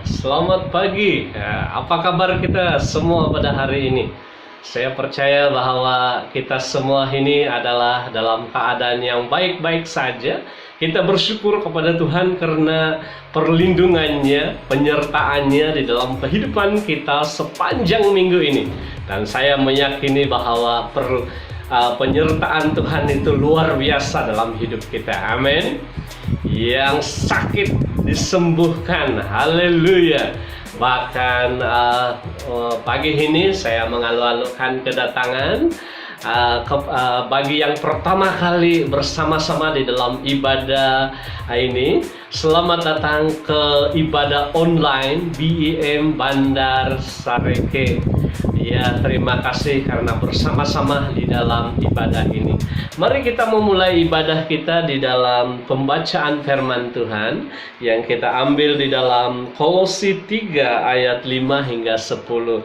Selamat pagi. Apa kabar kita semua pada hari ini? Saya percaya bahwa kita semua ini adalah dalam keadaan yang baik-baik saja. Kita bersyukur kepada Tuhan karena perlindungannya, penyertaannya di dalam kehidupan kita sepanjang minggu ini. Dan saya meyakini bahwa penyertaan Tuhan itu luar biasa dalam hidup kita. Amin. Yang sakit disembuhkan, haleluya. Bahkan pagi ini saya mengalu-alukan kedatangan bagi yang pertama kali bersama-sama di dalam ibadah ini. Selamat datang ke ibadah online BEM Bandar Sareke. Ya, terima kasih karena bersama-sama di dalam ibadah ini. Mari kita memulai ibadah kita di dalam pembacaan firman Tuhan yang kita ambil di dalam Kolose 3 ayat 5 hingga 10.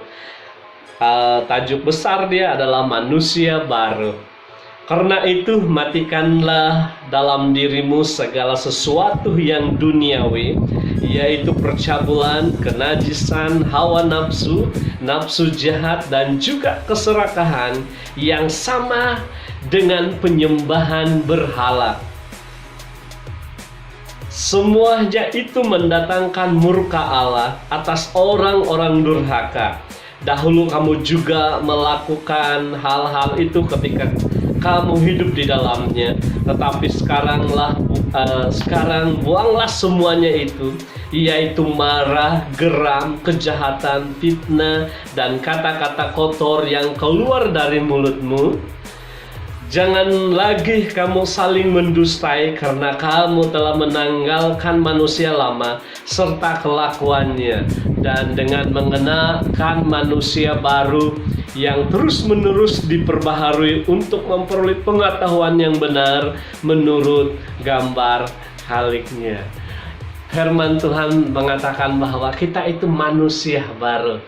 Tajuk besar dia adalah manusia baru. Karena itu matikanlah dalam dirimu segala sesuatu yang duniawi, yaitu percabulan, kenajisan, hawa nafsu, nafsu jahat, dan juga keserakahan yang sama dengan penyembahan berhala. Semuanya itu mendatangkan murka Allah atas orang-orang durhaka. Dahulu kamu juga melakukan hal-hal itu ketika kamu hidup di dalamnya, tetapi sekarang buanglah semuanya itu, yaitu marah, geram, kejahatan, fitnah, dan kata-kata kotor yang keluar dari mulutmu. Jangan lagi kamu saling mendustai, karena kamu telah menanggalkan manusia lama serta kelakuannya, dan dengan mengenakan manusia baru yang terus-menerus diperbaharui untuk memperoleh pengetahuan yang benar menurut gambar Khaliknya. Firman Tuhan mengatakan bahwa kita itu manusia baru.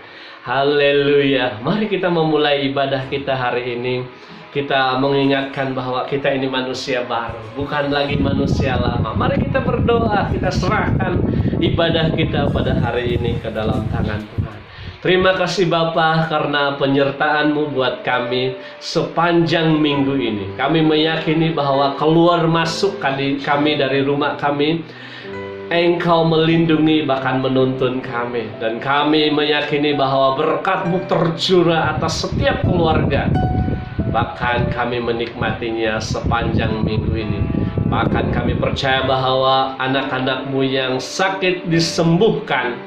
Haleluya. Mari kita memulai ibadah kita hari ini. Kita mengingatkan bahwa kita ini manusia baru, bukan lagi manusia lama. Mari kita berdoa, kita serahkan ibadah kita pada hari ini ke dalam tangan Tuhan. Terima kasih Bapa karena penyertaan-Mu buat kami sepanjang minggu ini. Kami meyakini bahwa keluar masuk kami dari rumah kami, Engkau melindungi bahkan menuntun kami. Dan kami meyakini bahwa berkat-Mu tercurah atas setiap keluarga. Bahkan kami menikmatinya sepanjang minggu ini. Bahkan kami percaya bahwa anak-anak-Mu yang sakit disembuhkan.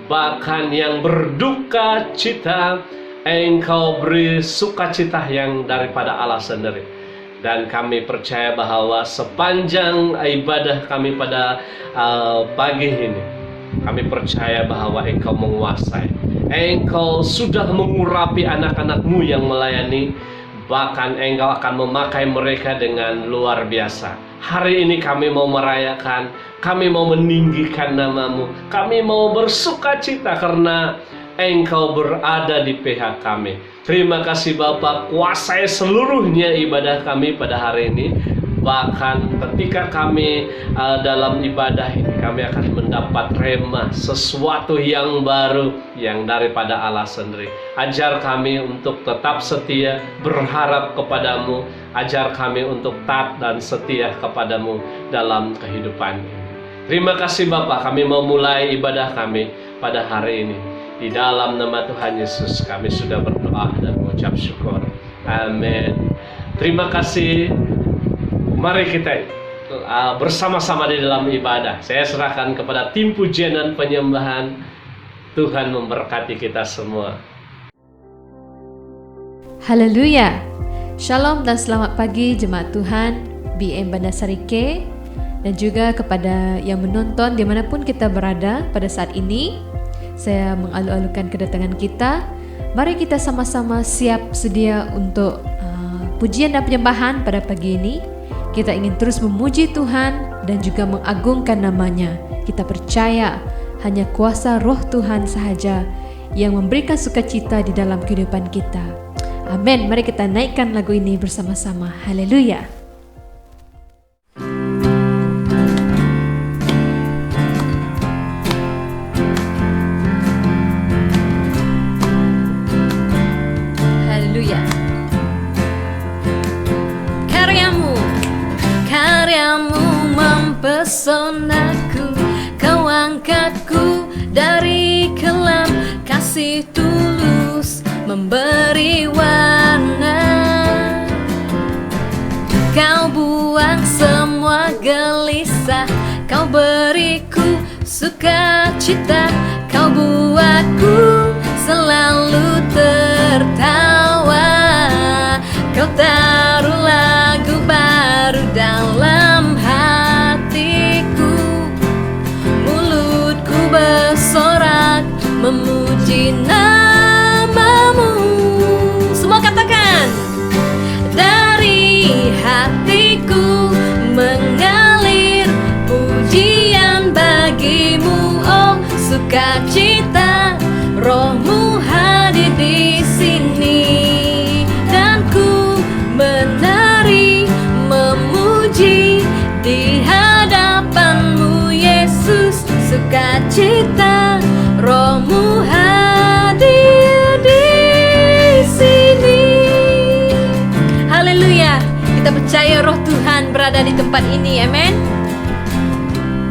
Bahkan yang berduka cita, Engkau beri sukacita yang daripada Allah sendiri. Dan kami percaya bahwa sepanjang ibadah kami pada pagi ini, kami percaya bahwa Engkau menguasai. Engkau sudah mengurapi anak-anak-Mu yang melayani. Bahkan Engkau akan memakai mereka dengan luar biasa. Hari ini kami mau merayakan, kami mau meninggikan nama-Mu, kami mau bersuka cita karena Engkau berada di pihak kami. Terima kasih Bapa, kuasai seluruhnya ibadah kami pada hari ini. Bahkan ketika kami dalam ibadah ini, kami akan mendapat rema, sesuatu yang baru yang daripada Allah sendiri. Ajar kami untuk tetap setia, berharap kepadamu. Ajar kami untuk taat dan setia kepadamu dalam kehidupan ini. Terima kasih Bapa, kami mau mulai ibadah kami pada hari ini. Di dalam nama Tuhan Yesus kami sudah berdoa dan mengucap syukur. Amin. Terima kasih. Mari kita bersama-sama di dalam ibadah. Saya serahkan kepada tim pujian dan penyembahan. Tuhan memberkati kita semua. Haleluya. Shalom dan selamat pagi jemaat Tuhan BEM Bandar Sareke, dan juga kepada yang menonton dimanapun kita berada pada saat ini. Saya mengalu-alukan kedatangan kita. Mari kita sama-sama siap sedia untuk pujian dan penyembahan pada pagi ini. Kita ingin terus memuji Tuhan dan juga mengagungkan nama-Nya. Kita percaya hanya kuasa Roh Tuhan sahaja yang memberikan sukacita di dalam kehidupan kita. Amin. Mari kita naikkan lagu ini bersama-sama. Haleluya. Karyamu mempesonaku, Kau angkatku dari kelam, kasih tulus memberi warna. Kau buang semua gelisah, Kau beriku sukacita, Kau buatku selalu tertawa. Kau taruh lagu baru dalam hatiku, mulutku bersorak memuji namamu. Semua katakan. Dari hatiku mengalir pujian bagimu, oh sukacita, Rohmu hadir di sini. Dan ku menari memuji di hadapanmu, Yesus, sukacita, Rohmu hadir di sini. Haleluya. Kita percaya Roh Tuhan berada di tempat ini. Amen.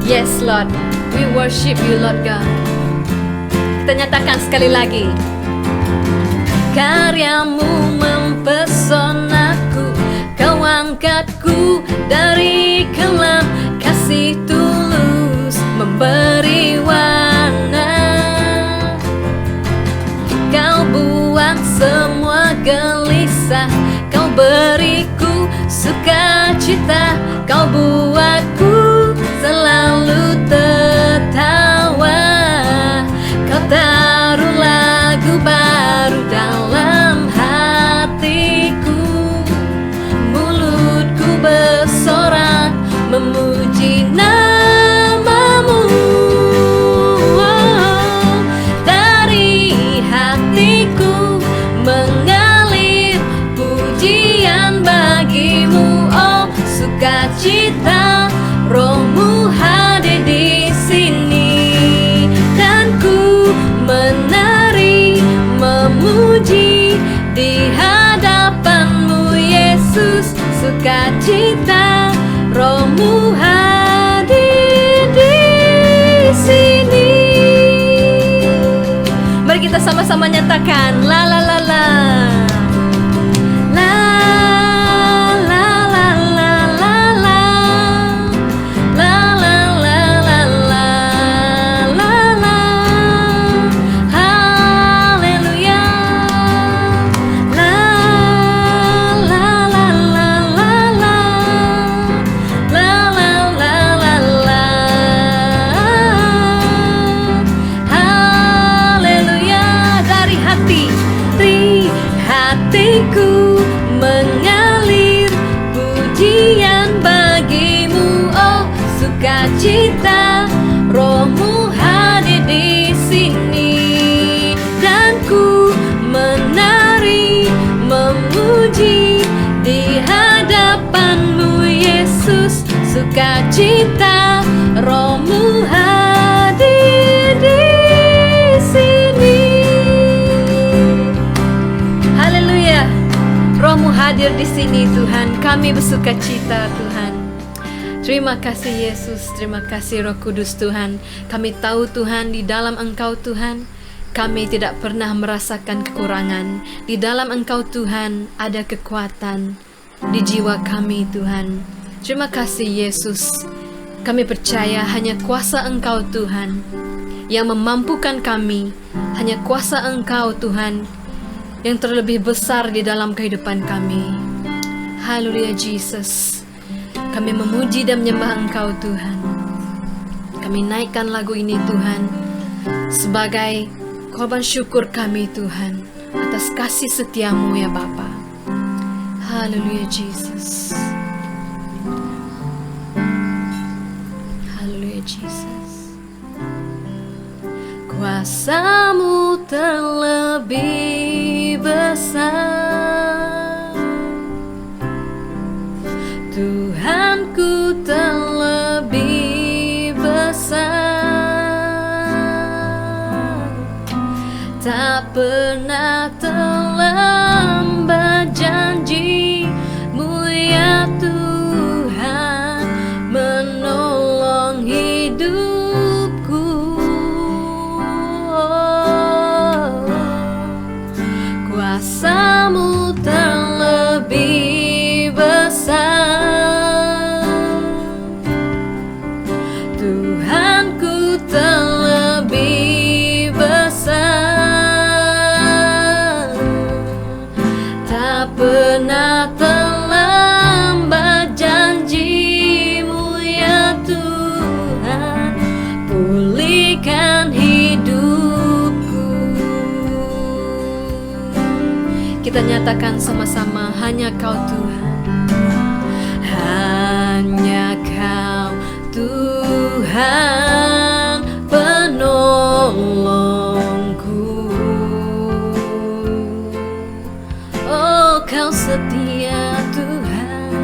Yes Lord, we worship you Lord God. Kita nyatakan sekali lagi. Karyamu mempesonaku, Kau angkatku dari kelam, kasih tulus memberi warna. Kau buang semua gelisah, Kau beriku sukacita, Kau buatku selalu tertawa. Kau taruh lagu baru dalam hatiku, mulutku bersorak memuji namamu. Dari hatiku mengalir pujian bagimu, oh sukacita, Rohmu hadir di sini. Dan ku menari memuji di hadapanmu, Yesus, sukacita, Rohmu hadir di sini. Mari kita sama-sama nyatakan la la la la. Hatiku mengalir pujian bagimu, oh sukacita, Rohmu hadir di sini. Dan ku menari memuji di hadapanmu, Yesus, sukacita, Rohmu hadir di sini. Haleluya. Rohmu hadir di sini Tuhan. Kami bersukacita Tuhan. Terima kasih Yesus, terima kasih Roh Kudus Tuhan. Kami tahu Tuhan, di dalam Engkau Tuhan, kami tidak pernah merasakan kekurangan. Di dalam Engkau Tuhan ada kekuatan di jiwa kami Tuhan. Terima kasih Yesus. Kami percaya hanya kuasa Engkau Tuhan yang memampukan kami. Hanya kuasa Engkau Tuhan yang terlebih besar di dalam kehidupan kami. Haleluya Jesus. Kami memuji dan menyembah Engkau Tuhan. Kami naikkan lagu ini Tuhan sebagai korban syukur kami Tuhan atas kasih setiamu ya Bapa. Haleluya Jesus. Haleluya Jesus. Kuasamu terlebih besar, Tuhanku terlebih besar. Tak pernah terlambat janji-Mu ya Tuhan. kita nyatakan sama-sama, hanya Kau Tuhan. Hanya Kau Tuhan penolongku. Oh, Kau setia Tuhan,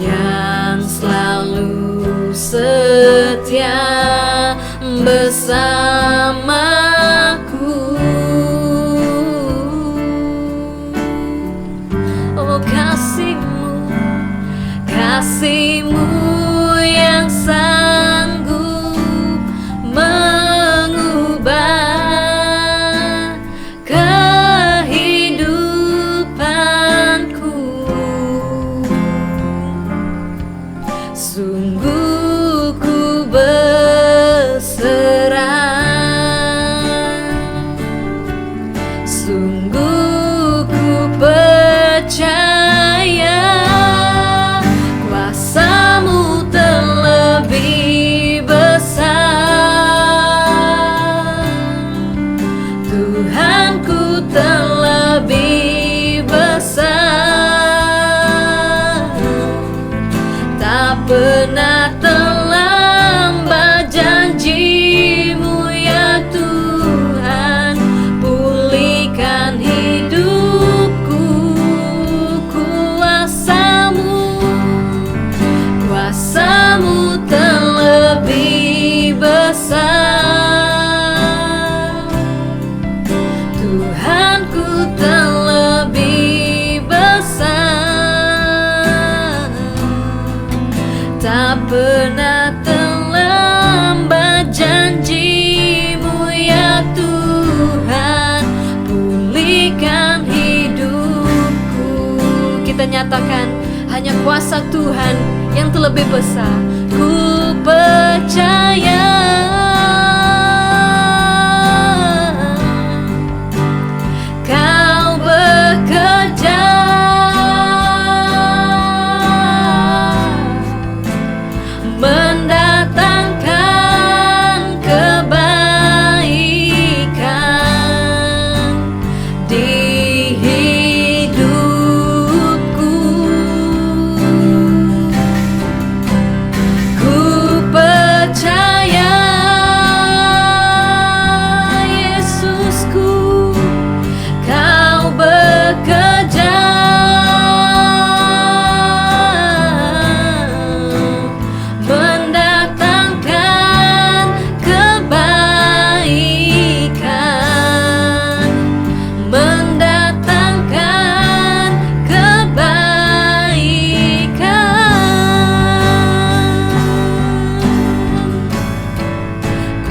yang selalu setia bersamaku. Oh, kasih-Mu yang sanggup mengubah kehidupanku. Sungguh ku berserah, sungguh ku percaya kuasa-Mu terlebih besar. Tuhanku terlebih besar. Tak pernah terlambat janji-Mu ya Tuhan. Pulihkan hidupku. Kuasa-Mu terlebih besar. Tuhanku terlebih besar. Tak pernah terlambat janji-Mu ya Tuhan. Pulihkan hidupku. Kita nyatakan, hanya kuasa Tuhan yang terlebih besar. Ku percaya Kau bekerja mendatangkan kebaikan di hidupku. Ku percaya Yesusku, Kau bekerja mendatangkan kebaikan, mendatangkan kebaikan.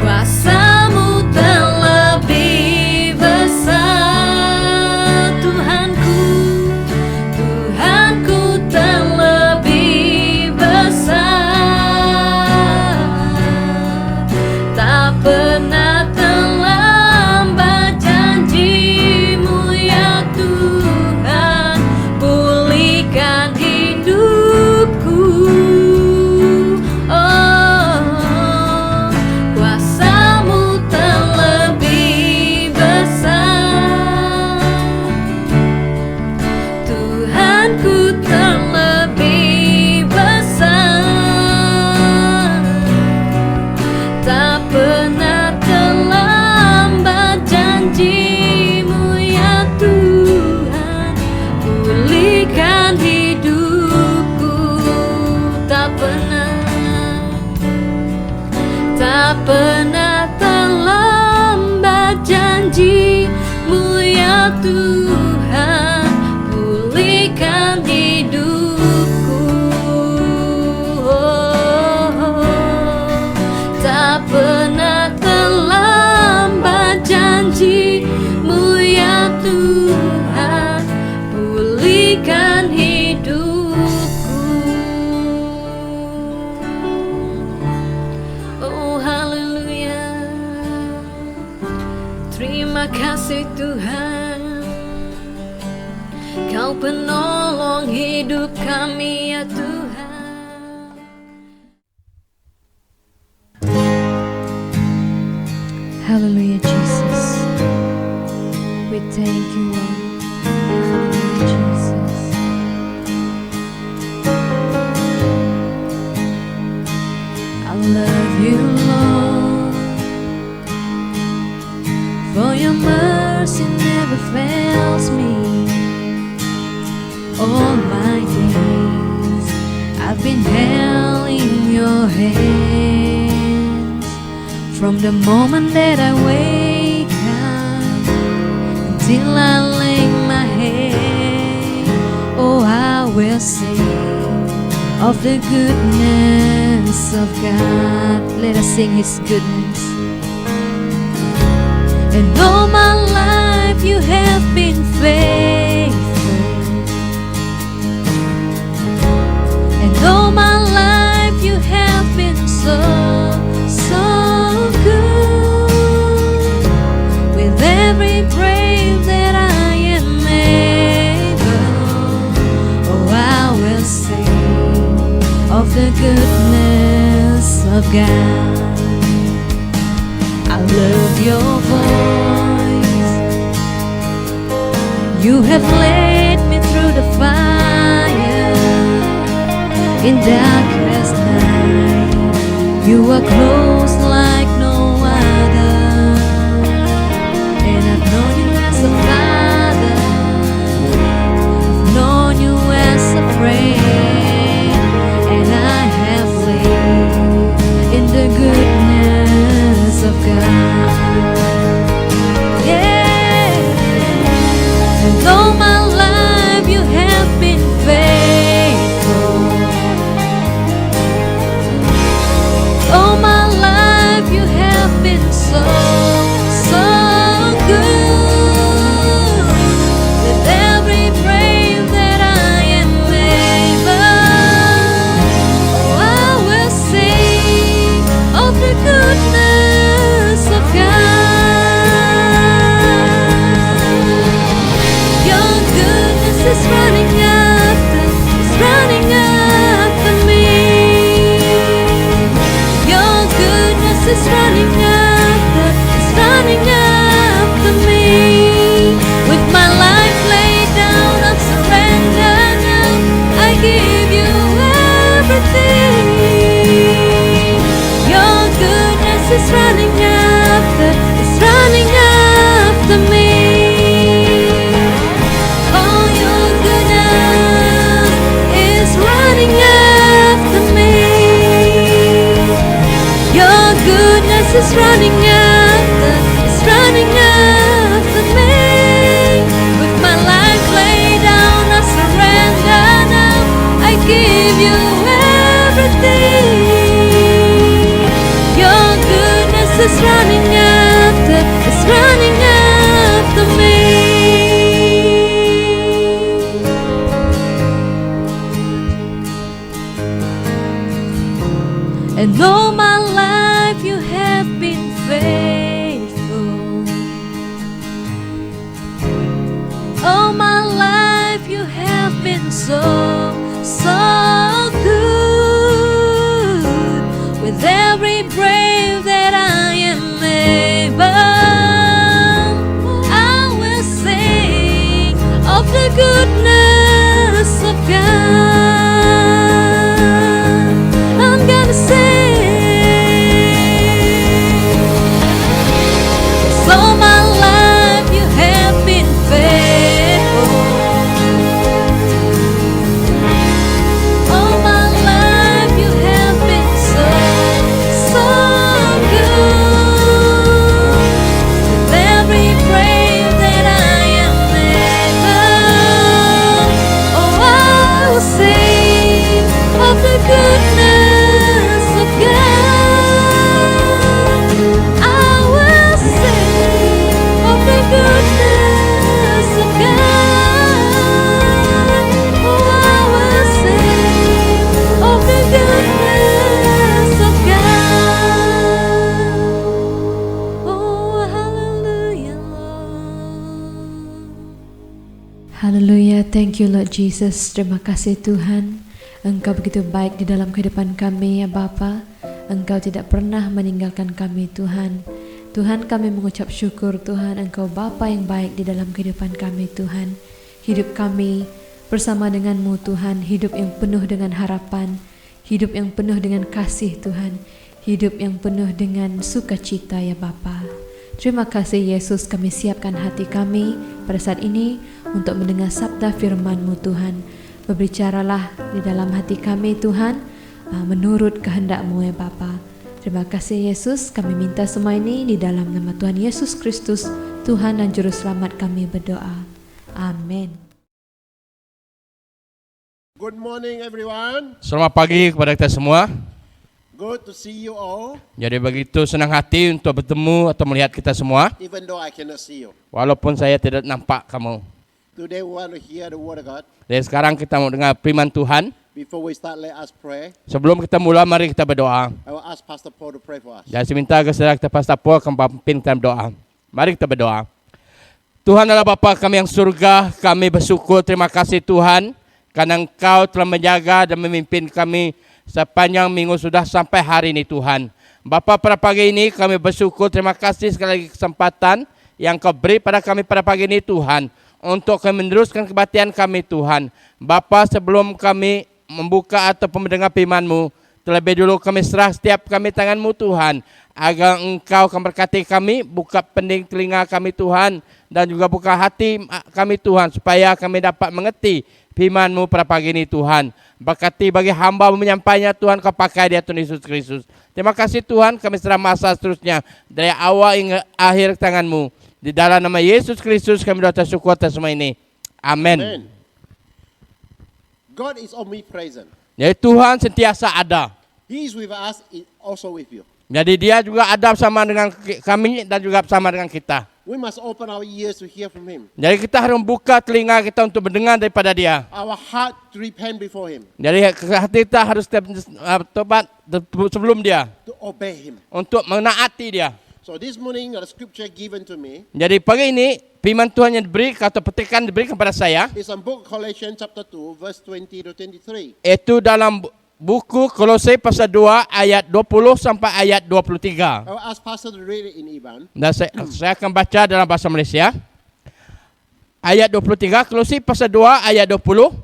Kuasa-Mu terlebih besar. Tuhanku, Tuhanku terlebih besar. Tak pernah terlambat janji-Mu ya Tuhan. Pulihkan hidupku. Oh, kuasa-Mu terlebih besar. Tuhanku terlebih besar. Tak pernah terlambat janji-Mu ya Tuhan. Pulihkan hidupku. Tak pernah terlambat janji-Mu ya Tuhan. Pulihkan hidupku. Tak pernah terlambat janji-Mu ya Tuhan. Pulihkan hidupku. Oh, haleluya. Terima kasih Tuhan, Kau penolong hidup kami ya Tuhan. Hallelujah Jesus. We thank you, Lord. Hallelujah, Jesus. I love you, Lord, for your mercy never fails me. All my days I've been held in your hands. From the moment that I wake up until I lay my head, oh, I will sing of the goodness of God. Let us sing His goodness. And all my life you have been faithful, and all my life you have been so, so good. With every breath that I am able, oh, I will sing of the goodness of God. I love your voice. You have led me through the fire. In darkest night, you are close like no other. And I've known you as a father, I've known you as a friend, and I have lived in the goodness of God. Yeah, and all my life you have been faithful. All my life you have been so, so good. With every breath that I am able, oh, I will sing of the goodness of God. Your goodness is running after, it's running after me. Your goodness is running after, it's running after me. With my life laid down, I'm surrendered now. I give you everything. Your goodness is running after, it's running after me. Oh, your goodness is running after me. Your goodness is running after, it's running after me. With my life laid down, I surrender now. I give you everything. Your goodness is running after, it's running after me. And all my life you have been faithful. All my life you have been so, so good. With every breath that I am able, I will sing of the goodness of God. I'm gonna sing. All my life you have been faithful. All my life you have been so, so good. With every breath that I am able, oh, I will sing of the goodness of God. I will sing of the goodness of God. Oh, I will sing of the goodness of God. Oh, hallelujah, Lord. Hallelujah, thank you Lord Jesus. Terima kasih Tuhan. Engkau begitu baik di dalam kehidupan kami ya Bapa. Engkau tidak pernah meninggalkan kami Tuhan. Tuhan, kami mengucap syukur Tuhan, Engkau Bapa yang baik di dalam kehidupan kami Tuhan. Hidup kami bersama dengan-Mu Tuhan, hidup yang penuh dengan harapan, hidup yang penuh dengan kasih Tuhan, hidup yang penuh dengan sukacita ya Bapa. Terima kasih Yesus, kami siapkan hati kami pada saat ini untuk mendengar sabda firman-Mu Tuhan. Berbicaralah di dalam hati kami Tuhan, menurut kehendak-Mu ya Bapa. Terima kasih Yesus, kami minta semua ini di dalam nama Tuhan Yesus Kristus, Tuhan dan Juru Selamat kami berdoa. Amin. Good morning, everyone. Selamat pagi kepada kita semua. Good to see you all, Jadi begitu senang hati untuk bertemu atau melihat kita semua, even though I cannot see you. walaupun saya tidak nampak kamu. Today we want to hear the word of God. Dan sekarang kita mau dengar firman Tuhan. Before we start, let us pray. Sebelum kita mula, mari kita berdoa. I will ask Pastor Paul to pray for us. Dan saya minta ke saudara kita Pastor Paul akan memimpin kita berdoa. Mari kita berdoa. Tuhan adalah Bapa kami yang surga, kami bersyukur, terima kasih Tuhan, karena Engkau telah menjaga dan memimpin kami sepanjang minggu sudah sampai hari ini Tuhan. Bapa, pada pagi ini kami bersyukur, terima kasih sekali lagi kesempatan yang Kau beri pada kami pada pagi ini Tuhan, untuk kami meneruskan kebaktian kami Tuhan. Bapa, sebelum kami membuka atau mendengar firman-Mu, terlebih dulu kami serah setiap kami tangan-Mu Tuhan, agar Engkau akan berkati kami, buka pening telinga kami Tuhan, dan juga buka hati kami Tuhan, supaya kami dapat mengerti firman-Mu pada pagi ini Tuhan. Berkati bagi hamba menyampainya Tuhan, Kau pakai dia Tuhan Yesus Kristus. Terima kasih Tuhan, kami serah masa seterusnya dari awal hingga akhir tangan-Mu. Di dalam nama Yesus Kristus kami doa syukur atas semua ini. Amin. Amen. God is omnipresent. Jadi Tuhan sentiasa ada. He is with us, is also with you. Jadi dia juga ada bersama dengan kami dan juga bersama dengan kita. We must open our ears to hear from Him. Jadi kita harus membuka telinga kita untuk mendengar daripada dia. Our heart to repent before Him, Jadi hati kita harus tobat sebelum dia, to obey Him. untuk menaati dia. So this morning, the scripture given to me Jadi pagi ini firman Tuhan yang diberi atau petikan diberi kepada saya, is on book Colossians chapter 2, verse 20 to 23. itu dalam buku Kolose pasal 2 ayat 20 sampai ayat 23. I will ask Pastor to read it in Iban. Dan saya akan baca dalam bahasa Malaysia. Ayat 23, Kolose pasal 2 ayat 20.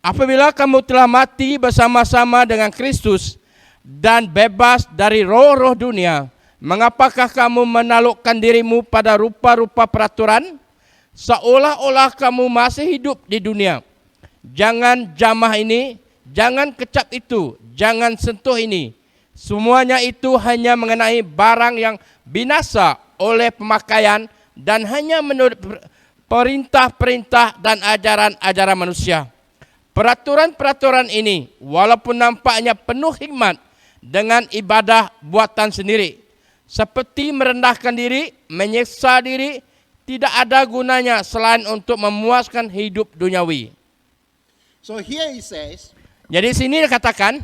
Apabila kamu telah mati bersama-sama dengan Kristus dan bebas dari roh-roh dunia, mengapakah kamu menaklukkan dirimu pada rupa-rupa peraturan, seolah-olah kamu masih hidup di dunia? Jangan jamah ini, jangan kecap itu, jangan sentuh ini. Semuanya itu hanya mengenai barang yang binasa oleh pemakaian dan hanya menurut perintah-perintah dan ajaran-ajaran manusia. Peraturan-peraturan ini walaupun nampaknya penuh hikmat dengan ibadah buatan sendiri, seperti merendahkan diri, menyiksa diri, tidak ada gunanya selain untuk memuaskan hidup duniawi. So here he says, Jadi sini dikatakan,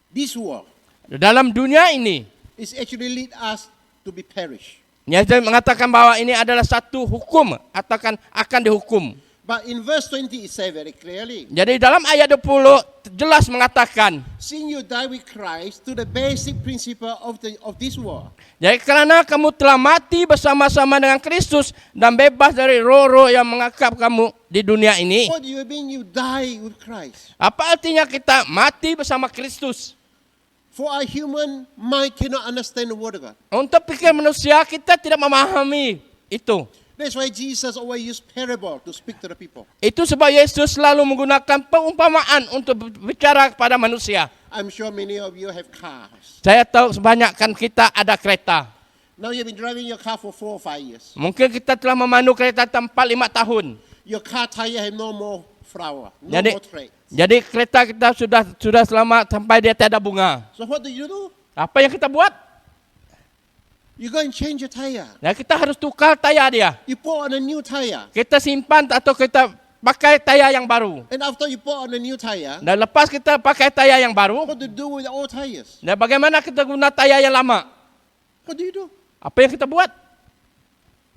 this world dalam dunia ini, is actually lead us to be perished. dia mengatakan bahwa ini adalah satu hukum, atau akan dihukum. But in verse 20 it says very clearly, Jadi dalam ayat 20 jelas mengatakan, seeing you die with Christ to the basic principle of this world. jadi kerana kamu telah mati bersama-sama dengan Kristus dan bebas dari roh-roh yang mengakap kamu di dunia ini. What do you mean you die with Christ? Apa artinya kita mati bersama Kristus? For our human mind cannot understand the word of God. Untuk pikir manusia, kita tidak memahami itu. That's why Jesus always used parable to speak to the people. Itu sebab Yesus selalu menggunakan perumpamaan untuk berbicara kepada manusia. I'm sure many of you have cars. Saya tahu kebanyakan kita ada kereta. Now you've been driving your car for 4 or 5 years. Mungkin kita telah memandu kereta 4-5 tahun. Your car tire have no more flower, no Jadi, more tread. jadi kereta kita sudah selamat sampai dia tiada bunga. So what do you do? Apa yang kita buat? You go and change your tire. Ya, kita harus tukar tayar dia. You put on a new tire. Kita simpan atau kita pakai tayar yang baru. And after you put on a new tire, Dan lepas kita pakai tayar yang baru, what do you do with the old tires? dan bagaimana kita guna tayar yang lama? What do you do? Apa yang kita buat?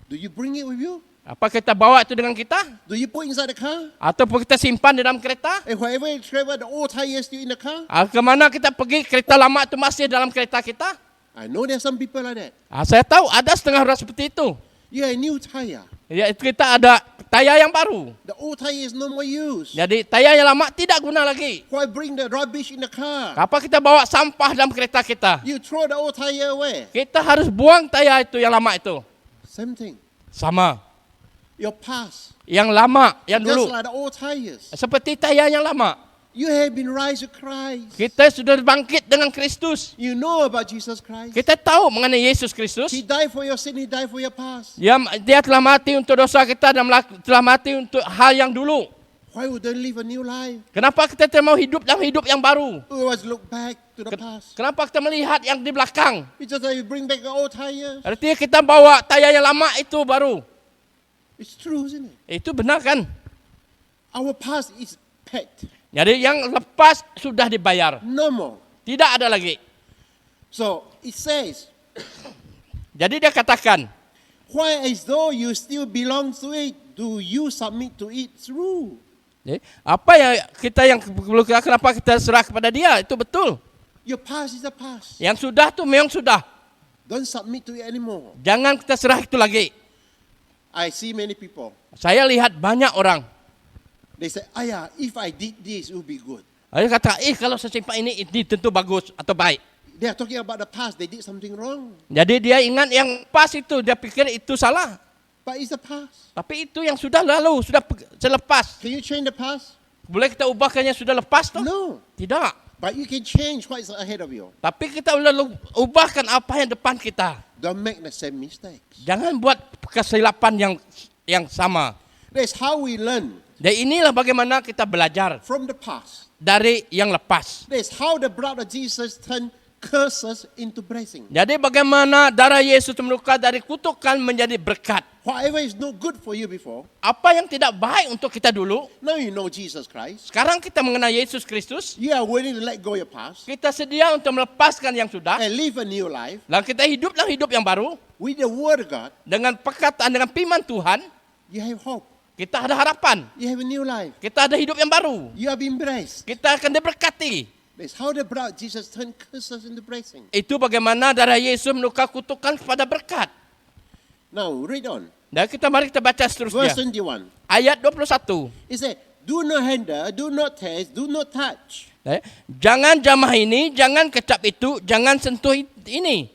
Do you bring it with you? Apa kita bawa itu dengan kita? Do you put inside the car? Ataupun kita simpan di dalam kereta? And wherever you travel, the old tire is still in the car? Kemana kita pergi, kereta lama itu masih dalam kereta kita? I know there's some people like that. Saya tahu ada setengah orang seperti itu. You have a new tire. Ya, itu kita ada tayar yang baru. The old tire is no more used. Jadi tayar yang lama tidak guna lagi. Why bring the rubbish in the car? Apa kita bawa sampah dalam kereta kita? You throw the old tire away. Kita harus buang tayar itu yang lama itu. Same thing. Sama. Your past. Yang lama, yang Just dulu. like the old tires. Seperti tayar yang lama. You have been raised with Christ. Kita sudah bangkit dengan Kristus. You know about Jesus Christ. Kita tahu mengenai Yesus Kristus. He died for your sin. He died for your past. Dia telah mati untuk dosa kita dan telah mati untuk hal yang dulu. Why would they live a new life? Kenapa kita tidak mau hidup dalam hidup yang baru? We always look back to the past. Kenapa kita melihat yang di belakang? It's just like you bring back the old tires. Artinya kita bawa tayar yang lama itu baru. It's true, isn't it? Itu benar kan? Our past is packed. Jadi yang lepas sudah dibayar. No more. Tidak ada lagi. So it says, Jadi dia katakan, why as though you still belong to it, do you submit to its rule? apa yang kenapa kita serah kepada dia? Itu betul. Your past is the past. Yang sudah tu memang sudah. Don't submit to it anymore. Jangan kita serah itu lagi. I see many people. Saya lihat banyak orang. They say, "Ayah, if I did this, it would be good." Dia kata, kalau saya simpan ini tentu bagus atau baik. They are talking about the past. They did something wrong. Jadi dia ingat yang pas itu, dia pikir itu salah. But it's the past. Tapi itu yang sudah lalu, sudah selepas. Can you change the past? Boleh kita ubahkan yang sudah lepas tu? No. Tidak. But you can change what's ahead of you. Tapi kita boleh ubahkan apa yang depan kita. Don't make the same mistakes. Jangan buat kesilapan yang sama. That's how we learn Dan inilah bagaimana kita belajar from the past. dari yang lepas. That's how the blood of Jesus turned curses into blessing. Jadi bagaimana darah Yesus menukar dari kutukan menjadi berkat. Whatever is not good for you before, Apa yang tidak baik untuk kita dulu, now you know Jesus Christ. sekarang kita mengenal Yesus Kristus. You are willing to let go your past Kita sedia untuk melepaskan yang sudah. and live a new life Lalu kita hidup dalam hidup yang baru. with the Word of God. Dengan perkataan, dengan firman Tuhan. You have hope. Kita ada harapan. You have a new life. Kita ada hidup yang baru. You have been blessed. Kita akan diberkati. That's how the blood of Jesus turned curses into blessing. Itu bagaimana darah Yesus menukar kutukan kepada berkat. Now read on. Dan mari kita baca Verse seterusnya. 21. Ayat 21. It said, "Do not hinder, do not taste, do not touch." Jangan jamah ini, jangan kecap itu, jangan sentuh ini.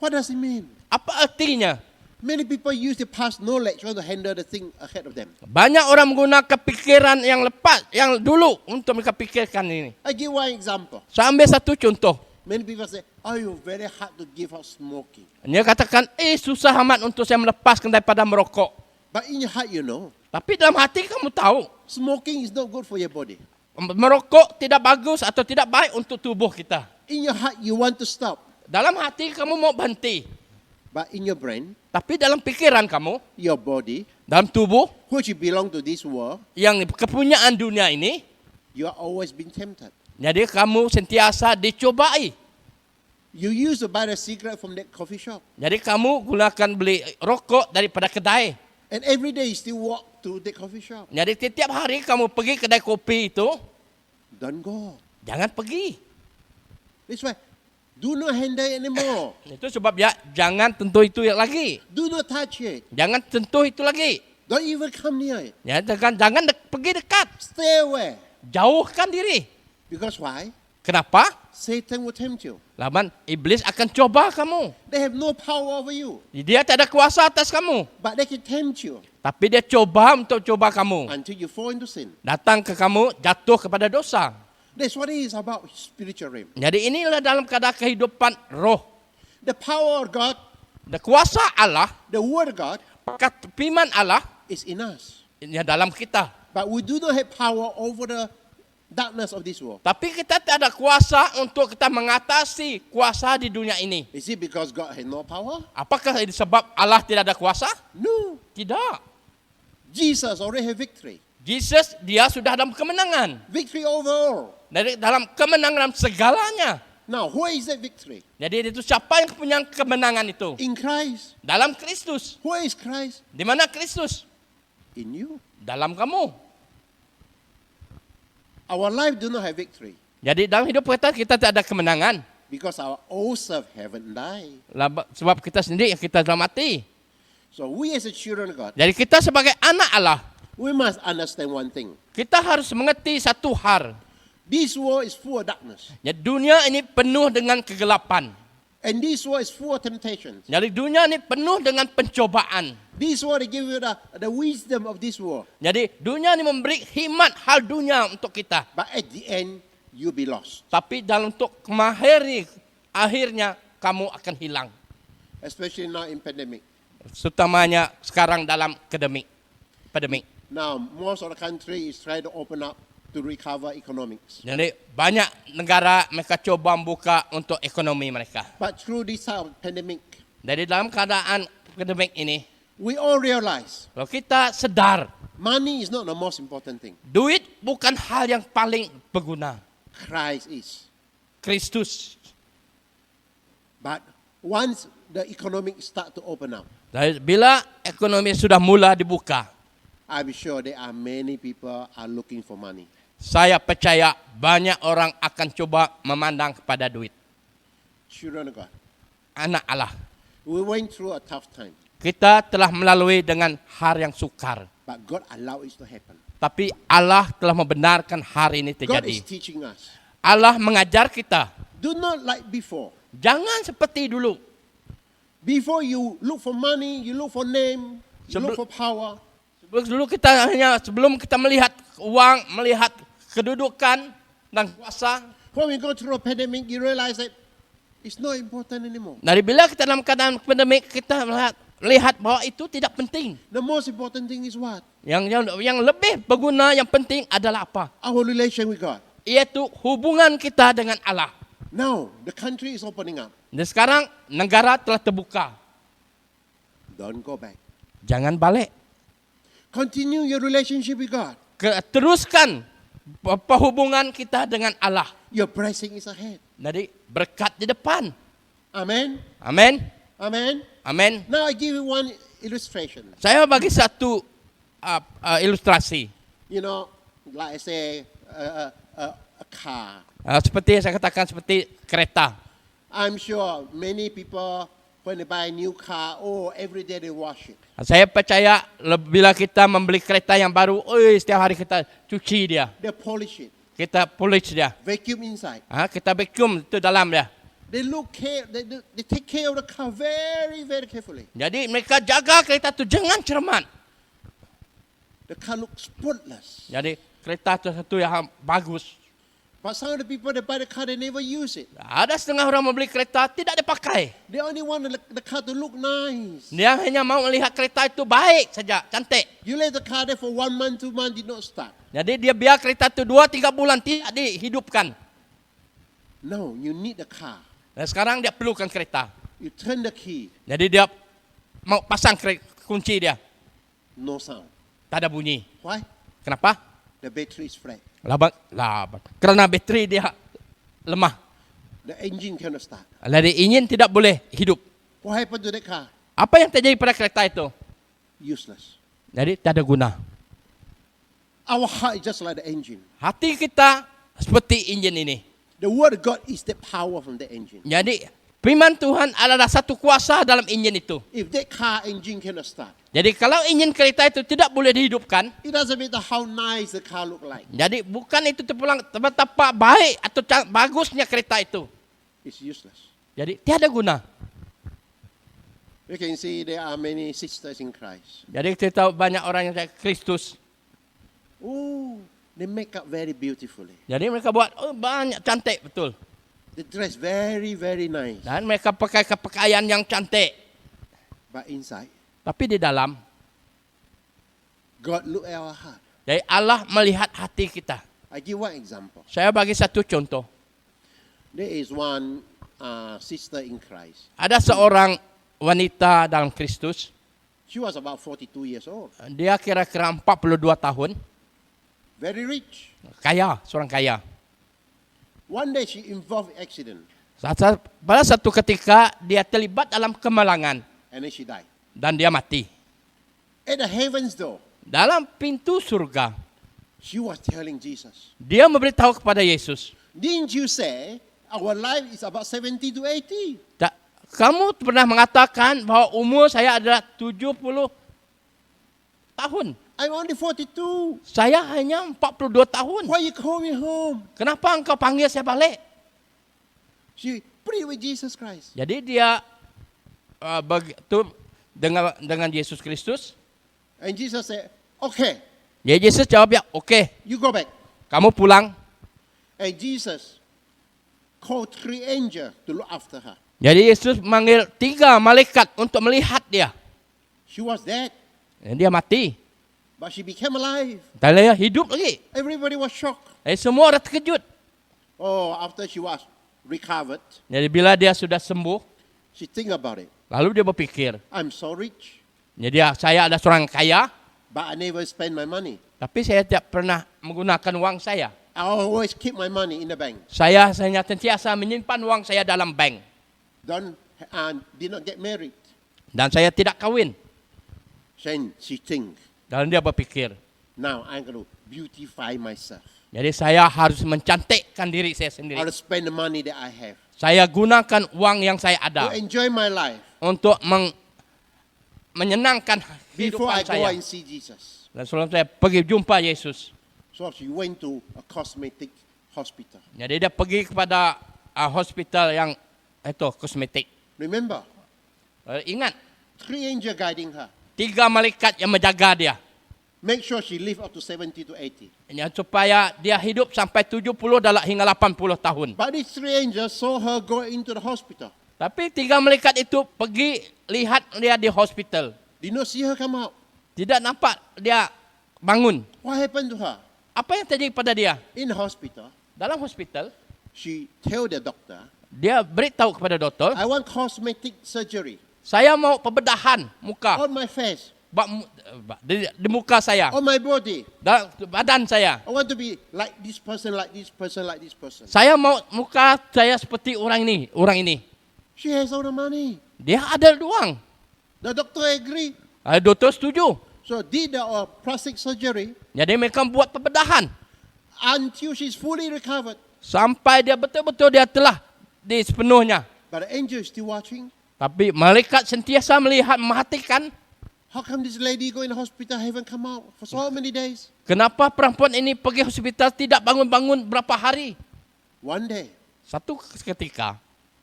What does it mean? Apa artinya? Many people use the past knowledge to handle the thing ahead of them. Banyak orang menggunakan pikiran yang lepas, yang dulu untuk mereka pikirkan ini. I give one example. Saya ambil satu contoh. Many people say, "Oh, you very hard to give up smoking." Dia katakan, susah amat untuk saya melepaskan daripada merokok. But in your heart, you know, Tapi dalam hati kamu tahu, smoking is not good for your body. merokok tidak bagus atau tidak baik untuk tubuh kita. In your heart, you want to stop. Dalam hati kamu mau berhenti. But in your brain, Tapi dalam pikiran kamu, your body, dalam tubuh, which you belong to this world, yang kepunyaan dunia ini, you are always being tempted. jadi kamu sentiasa dicobai. You used to buy the cigarette from that coffee shop. Jadi kamu gunakan beli rokok daripada kedai. And every day you still walk to that coffee shop. Jadi setiap hari kamu pergi kedai kopi itu, Don't go. jangan pergi. That's why. Do not handle it anymore. Itu sebab ya, jangan sentuh itu lagi. Do not touch it. Jangan sentuh itu lagi. Don't even come near it. Ya, jangan pergi dekat. Stay away. Jauhkan diri. Because why? Kenapa? Satan will tempt you. Laban iblis akan coba kamu. They have no power over you. Dia tak ada kuasa atas kamu. But they can tempt you Tapi dia coba untuk coba kamu. until you fall into sin. Datang ke kamu, jatuh kepada dosa. That's what it is about spiritual realm. Jadi inilah dalam keadaan kehidupan roh. The power of God, Dan kuasa Allah, the word of God firman Allah, is in us. ya dalam kita. But we do not have power over the darkness of this world. Tapi kita tak ada kuasa untuk kita mengatasi kuasa di dunia ini. Is it because God has no power? Apakah ini sebab Allah tidak ada kuasa? No. Tidak. Jesus already have victory. Jesus, dia sudah dalam kemenangan. Victory over all. Dari dalam kemenangan dalam segalanya. Now, where is that victory? Jadi itu siapa yang punya kemenangan itu? In Christ. Dalam Kristus. Where is Christ? Di mana Kristus? In you. Dalam kamu. Our life do not have victory. Jadi dalam hidup kita tak ada kemenangan. Because our old self haven't died. Sebab kita sendiri yang kita telah mati. So we as a children of God, Jadi kita sebagai anak Allah, we must understand one thing. kita harus mengerti satu hal. This world is full of darkness. Ya, dunia ini penuh dengan kegelapan. And this world is full of temptations. Jadi dunia ini penuh dengan pencobaan. This world, they give you the wisdom of this world. Jadi dunia ini memberi hikmat hal dunia untuk kita. But at the end, you'll be lost. Tapi dalam untuk akhirnya kamu akan hilang. Especially now in pandemic. Terutamanya sekarang dalam pandemik. Now, most of the country is trying to open up to recover economics. Jadi banyak negara mereka coba membuka untuk ekonomi mereka. But through this type of pandemic, Jadi dalam keadaan pandemik ini, we all realize kalau kita sedar, money is not the most important thing. duit bukan hal yang paling berguna. Christ is. Kristus. But once the economic start to open up, Jadi bila ekonomi sudah mula dibuka, I'm sure there are many people are looking for money. saya percaya banyak orang akan coba memandang kepada duit. Children of God, Anak Allah. we went through a tough time, Kita telah melalui dengan hari yang sukar. but God allowed it to happen. Tapi Allah telah membenarkan hari ini God is terjadi. teaching us. Allah mengajar kita. Do not like before. Jangan seperti dulu. Before you look for money, you look for name, you look for power. Sebelum kita melihat uang, melihat kedudukan dan kuasa. When we go through a pandemic, you realize that it's not important anymore. Dari bila kita dalam keadaan pandemik, kita melihat bahwa itu tidak penting. The most important thing is what? Yang lebih berguna, yang penting adalah apa? Our relation with God. Iaitu hubungan kita dengan Allah. Now, the country is opening up. Dan sekarang negara telah terbuka. Don't go back. Jangan balik. Continue your relationship with God. Teruskan perhubungan kita dengan Allah. Your blessing is ahead. Jadi berkat di depan. Amen. Amin. Amen. Amin. Now I give you one illustration. Saya bagi satu ilustrasi. You know, like I say, a car. Seperti yang saya katakan, seperti kereta. I'm sure many people, when they buy a new car, every day they wash it. Saya percaya bila kita membeli kereta yang baru, setiap hari kita cuci dia. They polish it, Kita polish dia. vacuum inside. Kita vacuum itu dalam dia. They they take care of the car very, very carefully. Jadi mereka jaga kereta itu jangan cermat. The car looks spotless. Jadi kereta itu satu yang bagus. But some of the people that buy the car, they never use it. Ada setengah orang membeli kereta tidak dipakai. They only want the car to look nice. Dia hanya mau melihat kereta itu baik saja, cantik. You let the car there for 1 month, 2 months, did not start. Jadi dia biar kereta itu 2-3 bulan tidak dihidupkan. No, you need the car. Dan sekarang dia perlukan kereta. You turn the key, Jadi dia mau pasang kunci dia. no sound. Tak ada bunyi. Why? Kenapa? The battery is flat. Labat. Kerana bateri dia lemah. The engine cannot start. Jadi enjin tidak boleh hidup. What happened to the car? Apa yang terjadi pada kereta itu? Useless. Jadi tak ada guna. Our heart is just like the engine. Hati kita seperti enjin ini. The word of God is the power from the engine. Jadi firman Tuhan adalah satu kuasa dalam enjin itu. If that car engine cannot start, Jadi kalau enjin kereta itu tidak boleh dihidupkan, it doesn't matter how nice the car look like. jadi bukan itu terpulang betapa baik atau bagusnya kereta itu. It's useless. Jadi tiada guna. You can see there are many sisters in Christ. Jadi kita tahu banyak orang yang Kristus. They make up very beautifully. Jadi mereka buat banyak cantik betul. They dress very, very nice. Dan mereka pakai pakaian yang cantik. But inside, Tapi di dalam, God look at our heart. jadi Allah melihat hati kita. I give one example. Saya bagi satu contoh. There is one sister in Christ. Ada seorang wanita dalam Kristus. She was about 42 years old. Dia kira-kira 42 tahun. Very rich. Kaya, seorang kaya. One day she involved in accident Pada satu ketika dia terlibat dalam kemalangan and then she died. dan dia mati. At the heavens door, Dalam pintu surga, she was telling Jesus, dia memberitahu kepada Yesus. didn't you say our life is about 70 to 80. Kamu pernah mengatakan bahwa umur saya adalah 70 tahun. I'm only 42. Saya hanya 42 tahun. Why you call me home? Kenapa engkau panggil saya balik? She prayed with Jesus Christ. Jadi dia dengan Yesus Kristus. And Jesus said, okay, Ya Yesus jawab ya, oke, you go back. kamu pulang. And Jesus called 3 angels to look after her. Jadi Yesus manggil 3 malaikat untuk melihat dia. She was dead, Dan dia mati. but she became alive. Dan dia hidup lagi. Everybody was shocked. Semua orang terkejut. Oh, after she was recovered, Jadi bila dia sudah sembuh, she think about it. lalu dia berpikir, I'm so rich, jadi saya ada seorang kaya, but I never spend my money. tapi saya tidak pernah menggunakan uang saya. I always keep my money in the bank. Saya hanya sentiasa menyimpan uang saya dalam bank. Did not get married. Dan saya tidak kawin. Then she think, Dan dia berpikir, now I'm going to beautify myself. jadi saya harus mencantikkan diri saya sendiri. I'll spend the money that I have Saya gunakan uang yang saya to ada enjoy my life untuk menyenangkan before I kehidupan go saya. and see Jesus. Dan sebelum saya pergi jumpa Yesus. So she went to a cosmetic hospital. Jadi dia pergi kepada hospital yang itu kosmetik. Remember, Ingat, 3 angels guiding her. 3 malaikat yang menjaga dia. Make sure she live up to 70 to 80. Ya, supaya dia hidup sampai 70 hingga 80 tahun. But these 3 angels saw her go into the hospital. Tapi 3 malaikat itu pergi lihat dia di hospital. Did not see her come out. Tidak nampak dia bangun. What happened to her? Apa yang terjadi pada dia? In the hospital, Dalam hospital, she told the doctor, dia beritahu kepada doktor, I want cosmetic surgery saya mau pembedahan muka. on my face, Di muka saya, on my body. badan saya. I want to be like this person, like this person, like this person. Saya mau muka saya seperti orang ini. She has all the money. Dia ada uang. The doctor agreed. Doktor setuju. So did the plastic surgery Jadi mereka buat pembedahan. until she's fully recovered. Sampai dia betul-betul dia telah di sepenuhnya. But the angel is still watching. Tapi malaikat sentiasa melihat, memperhatikan. How come this lady go in the hospital haven't come out for so many days? Kenapa perempuan ini pergi hospital tidak bangun-bangun berapa hari? One day, Satu ketika,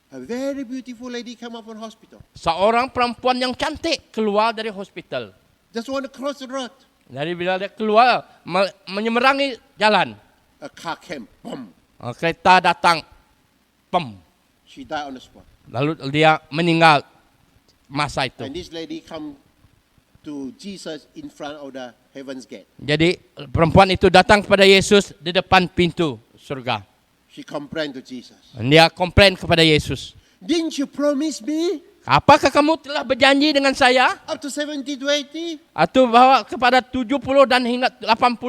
a very beautiful lady come up from hospital. seorang perempuan yang cantik keluar dari hospital. Just want to cross the road. Jadi bila dia keluar, menyeberangi jalan. A car came, boom. Kereta datang, pem. She died on the spot. Lalu dia meninggal masa itu. And this lady come to Jesus in front of the heaven's gate. Jadi perempuan itu datang kepada Yesus di depan pintu surga. She complained to Jesus. Dia komplain kepada Yesus. Didn't you promise me Apakah kamu telah berjanji dengan saya? up to 70 to 80? Atau bawa kepada 70 dan hingga 80?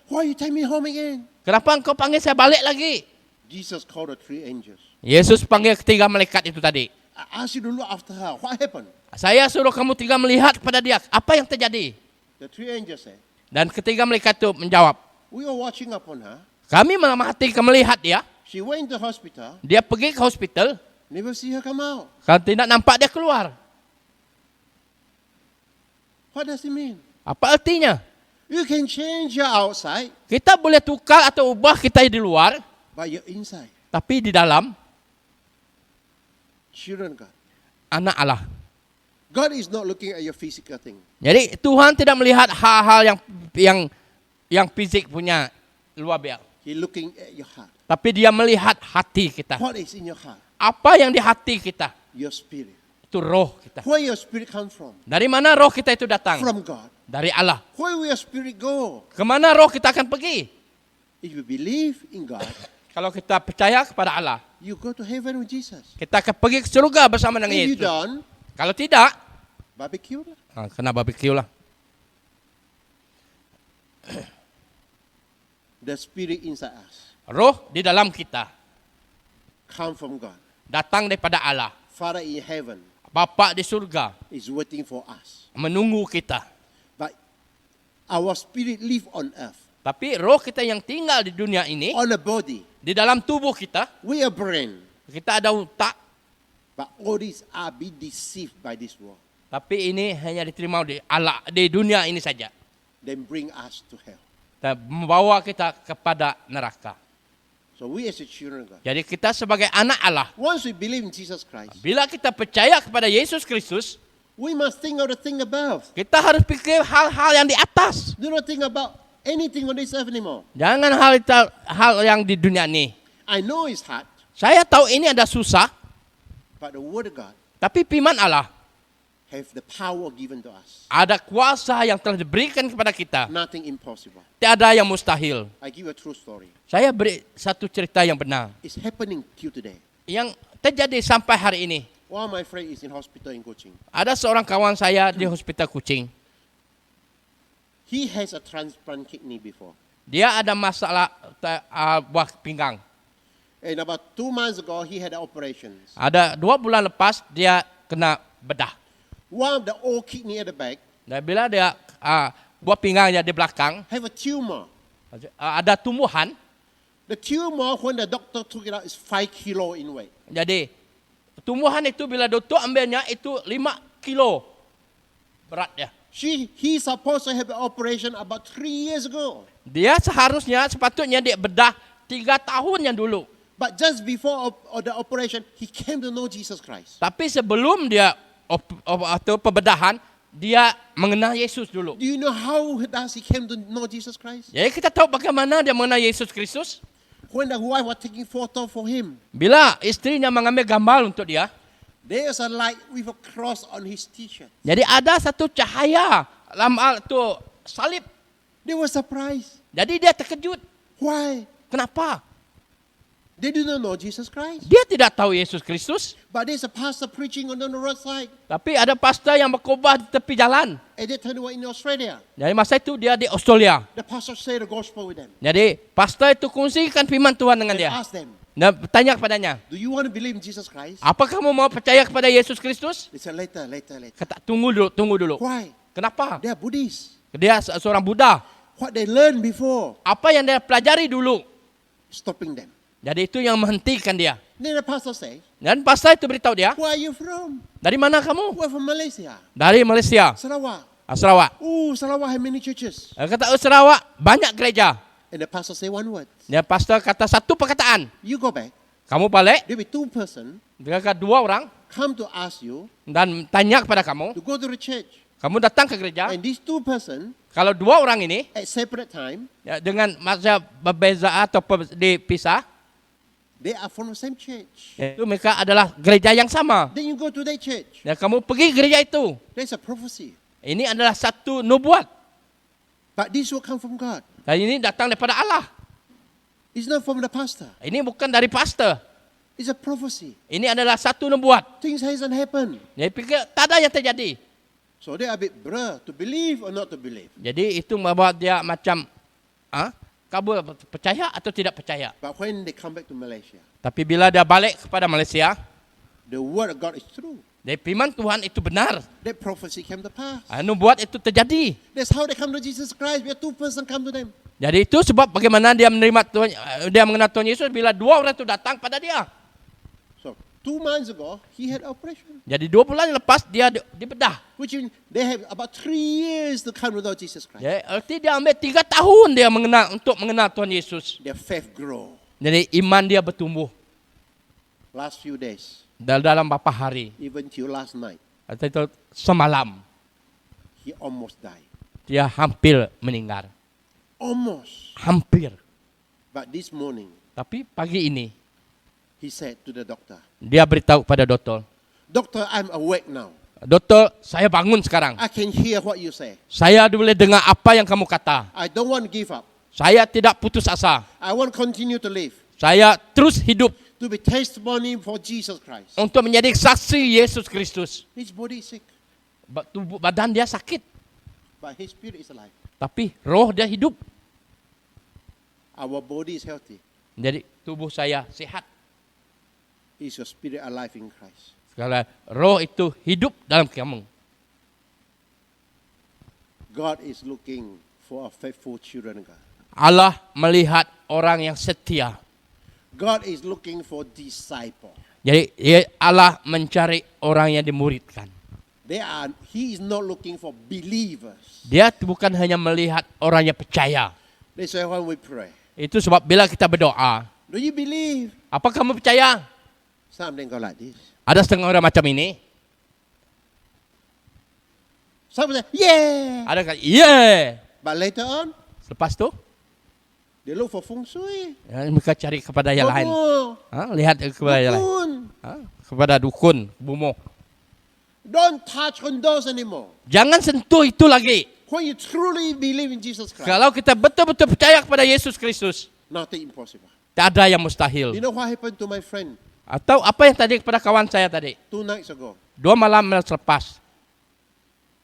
Why you take me home again? Kenapa engkau panggil saya balik lagi? Jesus called the 3 angels. Yesus panggil ketiga malaikat itu tadi. I asked you to look after her. What happened? Saya suruh kamu tiga melihat kepada dia. Apa yang terjadi? The 3 angels said, Dan ketiga malaikat itu menjawab, we were watching upon her. kami memperhatikan melihat dia. She went to hospital. Dia pergi ke hospital. Never see her come out. Kalau tidak nampak dia keluar. What does it mean? Apa artinya? You can change your outside, Kita boleh tukar atau ubah kita di luar. but your inside. Tapi di dalam, Children God. anak Allah. God is not looking at your physical thing. Jadi Tuhan tidak melihat hal-hal yang fisik punya luar biasa. He's looking at your heart. Tapi dia melihat hati kita. What is in your heart? Apa yang di hati kita? Your spirit. Itu roh kita. Where your spirit come from? Dari mana roh kita itu datang? From God. Dari Allah. Where will your spirit go? Kemana roh kita akan pergi? If you believe in God, Kalau kita percaya kepada Allah, you go to heaven with Jesus. kita akan pergi ke surga bersama dengan If you Yesus. don't, Kalau tidak, barbecue lah. kena barbecue lah. The spirit inside us Roh di dalam kita come from God. datang daripada Allah. Father in heaven Bapa di surga is waiting for us. menunggu kita. But our spirit live on earth, Tapi roh kita yang tinggal di dunia ini, on a body, di dalam tubuh kita, with a brain, Kita ada otak, but all these are being deceived by this world. tapi ini hanya diterima di dunia ini saja. Then bring us to hell. Dan membawa kita kepada neraka. So we as the children of God, Jadi kita sebagai anak Allah, once we believe in Jesus Christ, bila kita percaya kepada Yesus Kristus, we must think of the thing above. kita harus pikir hal-hal yang di atas. Do not think about anything on this earth anymore. Jangan hal yang di dunia ini. I know it's hard, Saya tahu ini ada susah, but the Word of God tapi firman Allah have the power given to us. ada kuasa yang telah diberikan kepada kita. Nothing impossible. Tiada yang mustahil. I give you a true story. Saya beri satu cerita yang benar. It's happening till today. Yang terjadi sampai hari ini. One of my friends is in hospital in Kuching. Ada seorang kawan saya di hospital Kuching. He has a transplant kidney before. Dia ada masalah buah pinggang. And about 2 months ago, he had operations. Ada 2 bulan lepas dia kena bedah. One of the old kidney at the back Dan bila dia buah pinggangnya di belakang have a tumor. ada tumbuhan. The tumor, when the doctor took it out, is 5 kilo in weight. Jadi tumbuhan itu bila doktor ambilnya itu 5 kilo beratnya. He supposed to have an operation about 3 years ago. Dia sepatutnya dia bedah 3 tahun yang dulu. But just before the operation, he came to know Jesus Christ. Tapi sebelum dia atau pembedahan, dia mengenal Yesus dulu. Do you know how does he came to know Jesus Christ? Jadi kita tahu bagaimana dia mengenal Yesus Kristus. When the wife was taking photo for him, Bila istrinya mengambil gambar untuk dia, there's a light with a cross on his t-shirt. jadi ada satu cahaya dalam tu salib. They were surprised. Jadi dia terkejut. Why? Kenapa? They didn't know Jesus Christ. Dia tidak tahu Yesus Kristus. But there's a pastor preaching on the roadside. Tapi ada pastor yang berkhotbah di tepi jalan. At that time, they were in Australia. Jadi masa itu dia di Australia. The pastor shared the gospel with them. Jadi pastor itu kongsikan firman Tuhan dengan And dia. asked them, Dan bertanya kepadanya, do you want to believe in Jesus Christ? apa kamu mau percaya kepada Yesus Kristus? They said, later. Kata, tunggu dulu. Why? Kenapa? They are Buddhists. Dia seorang Buddha. What they learned before, Apa yang dia pelajari dulu. stopping them. Jadi itu yang menghentikan dia. Then the pastor say, Dan pastor itu beritahu dia, where are you from? dari mana kamu? We're from Malaysia. Dari Malaysia, Sarawak. Sarawak. Oh, Sarawak have many churches. Kata, Sarawak banyak gereja. And the pastor say one word. Dan pastor kata satu perkataan. You go back. Kamu balik, There will be 2 person dia kata 2 orang, come to ask you dan tanya kepada kamu, to go to the church. kamu datang ke gereja. And these 2 person Kalau 2 orang ini, at separate time, ya, dengan masa berbeza atau dipisah, they are from the same church. itu mereka adalah gereja yang sama. Then you go to their church. Dan kamu pergi gereja itu. There's a prophecy. Ini adalah satu nubuat. But this will come from God. Dan ini datang daripada Allah. It's not from the pastor. Ini bukan dari pastor. It's a prophecy. Ini adalah satu nubuat. Things hasn't happened. Jadi pikir tak ada yang terjadi. So they are a bit blur to believe or not to believe. Jadi itu membuat dia macam kabur percaya atau tidak percaya. But when they come back to Malaysia, Tapi bila dia balik kepada Malaysia, the word of God is true. dari firman Tuhan itu benar. That prophecy came to pass. Nubuat itu terjadi. That's how they come to Jesus Christ. We have 2 person come to them. Jadi itu sebab bagaimana dia menerima Tuhan, dia mengenal Tuhan Yesus bila 2 orang itu datang pada dia. So 2 months ago, he had operation. Jadi 2 bulan lepas dia dibedah. Which means they have about 3 years to come without Jesus Christ. Jadi arti dia ambil 3 tahun dia mengenal Tuhan Yesus. Their faith grow. Jadi iman dia bertumbuh Last few days, dalam beberapa hari. even till last night, Atau itu semalam he almost died. dia hampir meninggal. Almost. Hampir. But this morning, Tapi pagi ini he said to the doctor, dia beritahu pada doktor, Doctor, I'm awake now. doktor, saya bangun sekarang. I can hear what you say. Saya boleh dengar apa yang kamu kata. I don't want to give up. Saya tidak putus asa. I want to continue to live, Saya terus hidup to be testimony for Jesus Christ. untuk menjadi saksi Yesus Kristus. His body is sick, Tubuh badan dia sakit, but his spirit is alive. tapi roh dia hidup. Our body is healthy. Jadi tubuh saya sehat. Is your spirit alive in Christ? Segala roh itu hidup dalam kamu. God is looking for a faithful children of God. Allah melihat orang yang setia. God is looking for disciple. Jadi Allah mencari orang yang dimuridkan. He is not looking for believers. Dia bukan hanya melihat orang yang percaya. That's why when we pray, Itu sebab bila kita berdoa, do you believe? apa kamu percaya? Something go like this. Ada setengah orang macam ini. Some say, yeah. Ada kata, yeah. But later on, Lepas tu, they look for feng shui. mereka cari kepada yang lain. Bomo, Lihat kepada yang lain. dukun. Kepada dukun, bumo. Don't touch on those anymore. Jangan sentuh itu lagi. When you truly believe in Jesus Christ, Kalau kita betul-betul percaya kepada Yesus Kristus, nothing impossible. tak ada yang mustahil. You know what happened to my friend Atau apa yang tadi kepada kawan saya tadi? 2 nights ago? 2 malam selepas,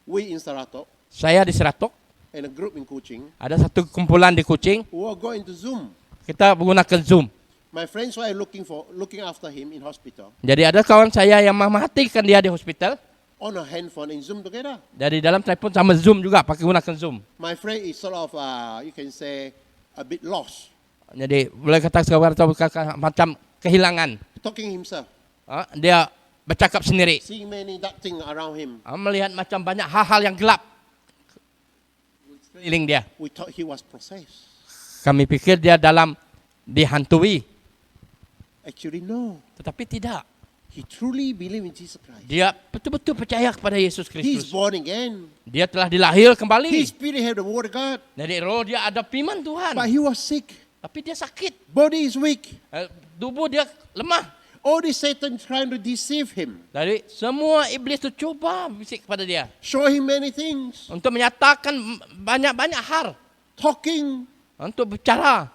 We in Saratok saya di Seratok, and a group in Kuching ada satu kumpulan di Kuching, who are going to Zoom. kita menggunakan Zoom. My friends were looking after him in hospital Jadi ada kawan saya yang mematikan dia di hospital. on a handphone and Zoom together. Dari dalam telefon sama Zoom juga, pakai gunakan Zoom. My friend is sort of, you can say, a bit lost, Jadi boleh kata macam kehilangan. talking himself, Dia bercakap sendiri. seeing many dark things around him. Melihat macam banyak hal-hal yang gelap sekeliling dia. We thought he was possessed. Kami pikir dia dalam dihantui. Actually, no. Tetapi tidak. He truly believed in Jesus Christ. Dia betul-betul percaya kepada Yesus He's Kristus. born again. Dia telah dilahir His kembali. spirit have the word of God. Jadi roh dia ada firman Tuhan. But he was sick. Tapi dia sakit. Body is weak. Tubuh dia lemah. All this Satan trying to deceive him. Jadi semua iblis itu cuba bisik kepada dia. Show him many things. Untuk menyatakan banyak-banyak hal. Talking. Untuk bicara.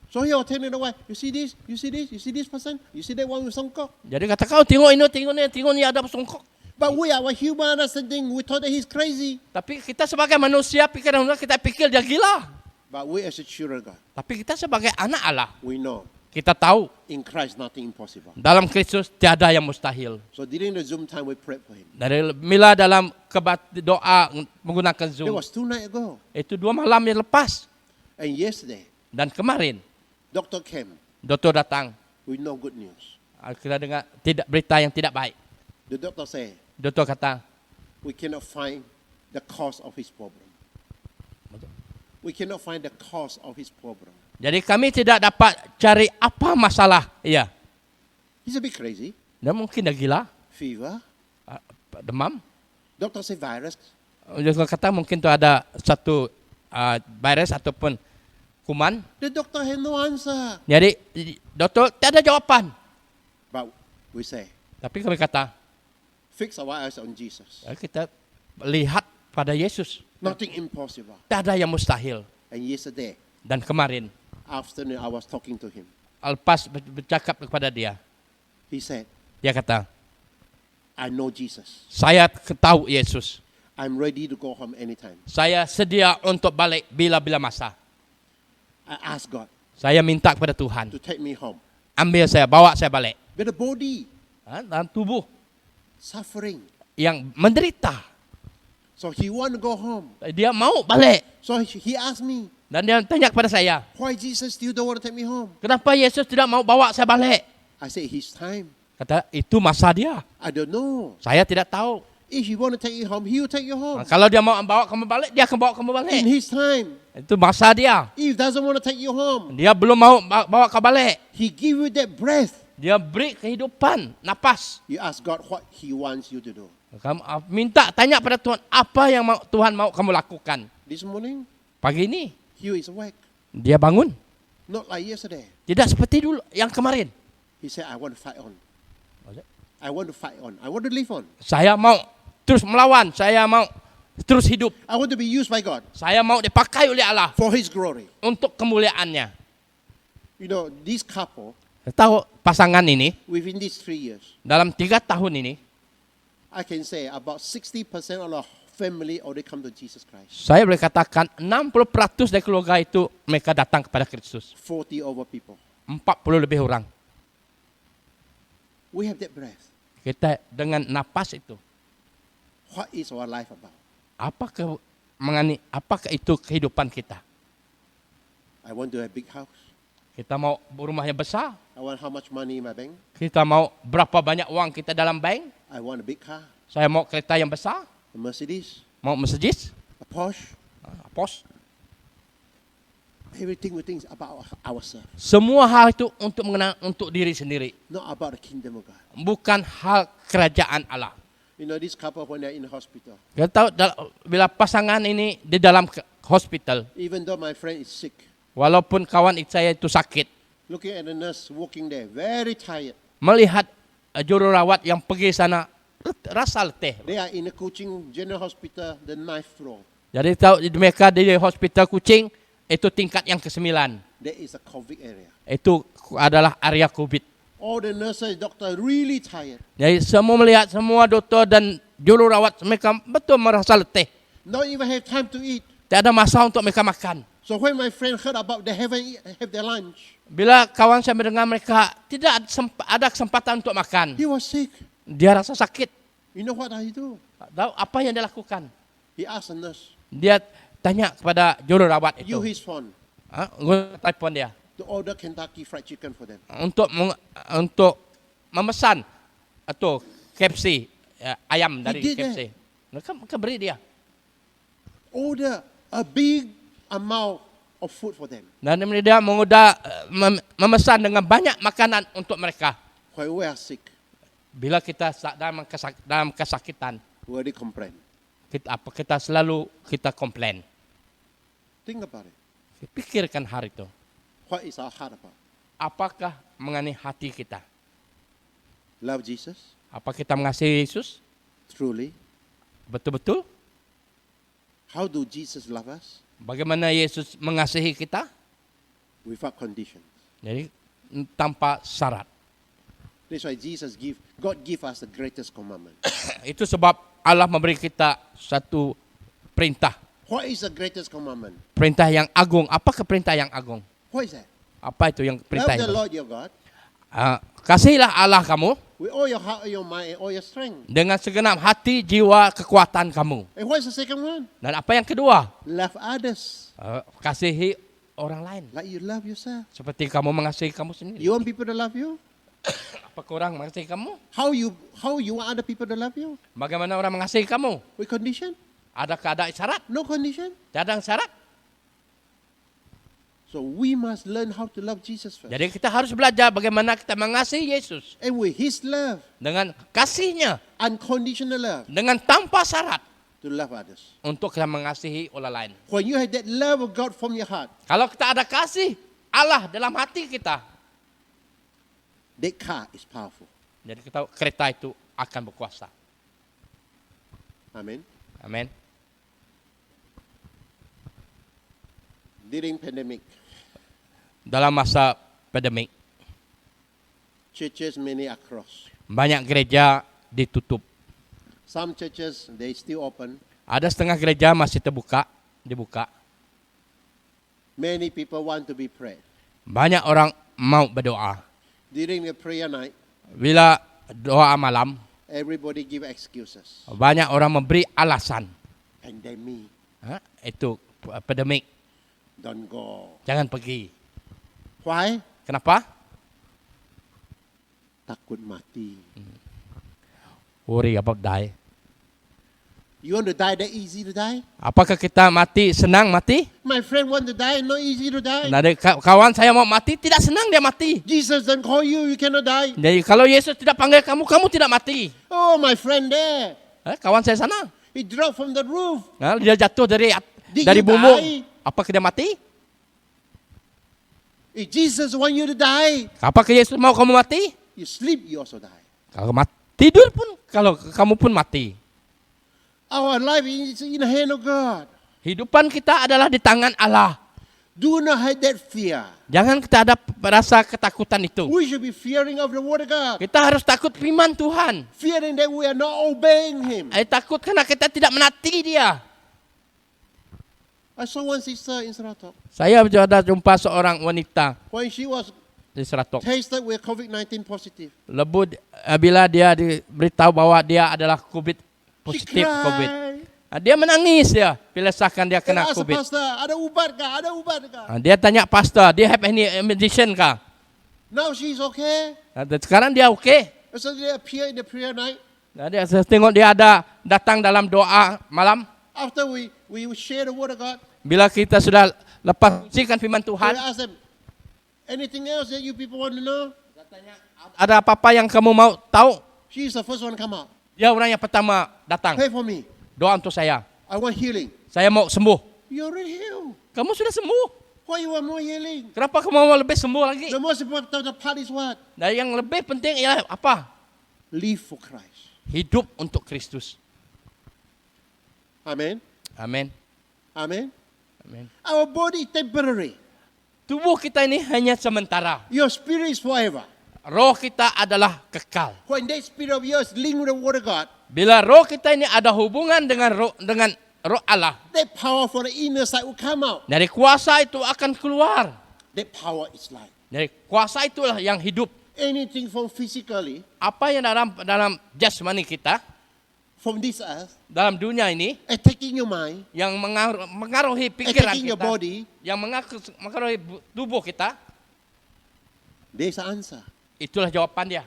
So he was telling the wife, you see this, you see this, you see this person, you see that one with songkok. Jadi kata kau tengok ini ada songkok. But we are human understanding. We thought that he's crazy. Tapi kita sebagai manusia kita pikir dia gila. But we as a children of God, Tapi kita sebagai anak Allah, we know kita tahu in Christ nothing impossible. dalam Kristus tiada yang mustahil. So during the Zoom time, we prayed for him. Dari mila dalam doa menggunakan It Zoom. was 2 nights ago. Itu 2 malam yang lepas. And yesterday, Dan kemarin, doctor came doktor datang. with no good news. Kita dengar berita yang tidak baik. The doctor said, Doktor kata, we cannot find the cause of his problem. We cannot find the cause of his problem. jadi kami tidak dapat cari apa masalah. Iya. He's a bit crazy. Dia mungkin dah gila, Fever. demam. Doctor said virus. Doktor kata mungkin tu ada satu virus ataupun kuman. The doctor had no answer. Jadi doktor tak ada jawapan. But we say, Tapi kami kata, fix our eyes on Jesus. kita lihat pada Yesus. Nothing impossible. Tak ada yang mustahil. And yesterday Dan kemarin, afternoon, I was talking to him. lepas bercakap kepada dia, He said, dia kata, I know Jesus. saya tahu Yesus. I'm ready to go home anytime. Saya sedia untuk balik bila-bila masa. I asked God Saya minta kepada Tuhan, to take me home. ambil saya, bawa saya balik. But the body Dalam tubuh suffering. yang menderita. So he want to go home. Dia mau balik. So he asked me, Dan dia tanya kepada saya, why Jesus still don't want to take me home? kenapa Yesus tidak mau bawa saya balik? I said, his time. Kata, itu masa dia. I don't know. Saya tidak tahu. If he want to take you home, he will take you home. Kalau dia mau bawa kamu balik, dia akan bawa kamu balik. In his time. Itu masa dia. If he doesn't want to take you home, Dia belum mau bawa kamu balik. he give you that breath. Dia beri kehidupan, napas. You ask God what he wants you to do. Kamu minta, tanya pada Tuhan, apa yang Tuhan mau kamu lakukan. This morning, Pagi ini, he is awake. dia bangun. Not like yesterday. Tidak seperti dulu, yang kemarin. He said, I want to fight on. I want to fight on. I want to live on. Saya mau terus melawan, saya mau terus hidup. I want to be used by God Saya mau dipakai oleh Allah for his glory. untuk kemuliaannya. You know, this couple, Tahu pasangan ini, within these 3 years, dalam 3 tahun ini, I can say about 60% of the family already come to Jesus Christ. saya boleh katakan 60% dari keluarga itu mereka datang kepada Kristus. 40 over people. 40 lebih orang. We have that breath. Kita dengan napas itu, What is our life about? apakah itu kehidupan kita? I want to have a big house. Kita mau rumah yang besar. I want how much money in my bank. Kita mau berapa banyak uang kita dalam bank. I want a big car, Saya mau kereta yang besar. a Mercedes, Mau Mercedes. a Porsche. Porsche. Everything we think is about ourselves, Semua hal itu untuk diri sendiri. not about the kingdom of God. Bukan hal kerajaan Allah. You know, this couple, when they're in the hospital, Kita tahu bila pasangan ini di dalam hospital, even though my friend is sick, walaupun kawan saya itu sakit, looking at the nurse working there, very tired. melihat jururawat yang pergi sana rasa letih. They are in the Kuching General Hospital, the 9th floor. Jadi tahu mereka di hospital Kuching itu tingkat yang ke-9. There is a COVID area. Itu adalah area COVID. All the nurses, doctor, really tired. Jadi semua melihat semua doktor dan jururawat mereka betul merasa letih. Not even have time to eat. Tidak ada masa untuk mereka makan. So when my friend heard about they haven't have their lunch, Bila kawan saya mendengar mereka tidak ada kesempatan untuk makan, he was sick. dia rasa sakit. You know what he do? Tahu apa yang dia lakukan? He asked the nurse, Dia tanya kepada jururawat itu. use his phone Guna telefon dia to order Kentucky Fried Chicken for them. untuk memesan atau KFC ayam dari He did KFC. Mereka beri dia. Order a big amount of food for them. Dan dia memesan dengan banyak makanan untuk mereka. When we are sick, Bila kita dalam kesakitan, we already complain. kita selalu komplain. Think about it. Pikirkan hari itu. What is our heart about? Apakah mengenai hati kita? Love Jesus? Apa kita mengasihi Yesus? Truly? Betul-betul? How do Jesus love us? Bagaimana Yesus mengasihi kita? Without conditions. Jadi tanpa syarat. That's why God give us the greatest commandment. Itu sebab Allah memberi kita satu perintah. What is the greatest commandment? Perintah yang agung. Apakah perintah yang agung? What is that? Apa itu yang perintah Love the yang agung? Lord your God Kasihilah Allah kamu with all your heart, all your mind, and all your strength. dengan segenap hati, jiwa, kekuatan kamu. And what is the second one? Dan apa yang kedua? Love others Kasihi orang lain. like you love yourself. Seperti kamu mengasihi kamu sendiri. You want people to love you? Apakah orang mengasihi kamu? How you want other people to love you? Bagaimana orang mengasihi kamu? With condition? Adakah ada syarat? No condition. Tidak ada syarat. So we must learn how to love Jesus first. Jadi kita harus belajar bagaimana kita mengasihi Yesus. And with His love, Dengan kasihnya. unconditional love, Dengan tanpa syarat. to love others. Untuk kita mengasihi orang lain. When you have that love of God from your heart, Kalau kita ada kasih Allah dalam hati kita. that car is powerful. Jadi kita kereta itu akan berkuasa. Amen. Amin. During pandemic, Dalam masa pandemik, churches many are closed. banyak gereja ditutup. Some churches, they still open. Ada setengah gereja masih dibuka. Many people want to be prayed. Banyak orang mau berdoa. During the prayer night, Bila doa malam, everybody give excuses. banyak orang memberi alasan. And then me, Itu pandemik, don't go. jangan pergi. Why? Kenapa? Takut mati. Worry about die. You want to die that easy to die? Apakah kita mati senang mati? My friend want to die, not easy to die. Nah, kawan saya mau mati, tidak senang dia mati. Jesus don't call you, you cannot die. Jadi kalau Yesus tidak panggil kamu, kamu tidak mati. Oh, my friend there, Kawan saya sana, he dropped from the roof. dia jatuh dari Did you bumbung. die? Apakah dia mati? If Jesus want you to die, Apakah Yesus mau kamu mati? you sleep, you also die. Kalau tidur pun, kalau kamu pun mati. Our life is in the hand of God. Hidupan kita adalah di tangan Allah. Do not have that fear. Jangan kita ada rasa ketakutan itu. We should be fearing of the word of God. Kita harus takut firman Tuhan. Fearing that we are not obeying Him. Takut karena kita tidak menati dia. I saw one sister in Seratok. Saya ada jumpa seorang wanita When she was di Seratok. tested with COVID-19 positive, Bila dia diberitahu bahwa dia adalah she positif COVID. cried. Dia menangis dia bila sahkan dia They kena ask the COVID. pastor, ada ubat kah? Ada ubat kah? Dia tanya pastor, dia have any medicine kah? Now she's okay. Sekarang dia okey. So they appear in the prayer night. Dia saya tengok dia ada datang dalam doa malam. After we share the word of God, Bila kita sudah lepas kongsikan firman so we Tuhan, ask them, anything else that you people want to know? ada apa-apa yang kamu mau tahu? She's the first one to come out. Dia orang yang pertama datang. Pray for me. Doa untuk saya. I want healing. Saya mau sembuh. You already healed. Kamu sudah sembuh. Why you want more healing? Kenapa kamu mau lebih sembuh lagi? The most important part is what? Dan yang lebih penting ialah apa? Live for Christ. Hidup untuk Kristus. Amen. Amin. Amen. Amin. Our body is temporary. Tubuh kita ini hanya sementara. Your spirit is forever. Roh kita adalah kekal. When that spirit of yours linked with the word of God, Bila roh kita ini ada hubungan dengan roh Allah, that power for the inner side will come out. dari kuasa itu akan keluar. That power is life. Dari kuasa itulah yang hidup. Anything from physically, Apa yang dalam jasmani kita, from this earth, dalam dunia ini, attacking your mind, yang mengaruhi pikiran attacking your kita, body, yang mengaruhi tubuh kita, there's an answer. itulah jawapan dia.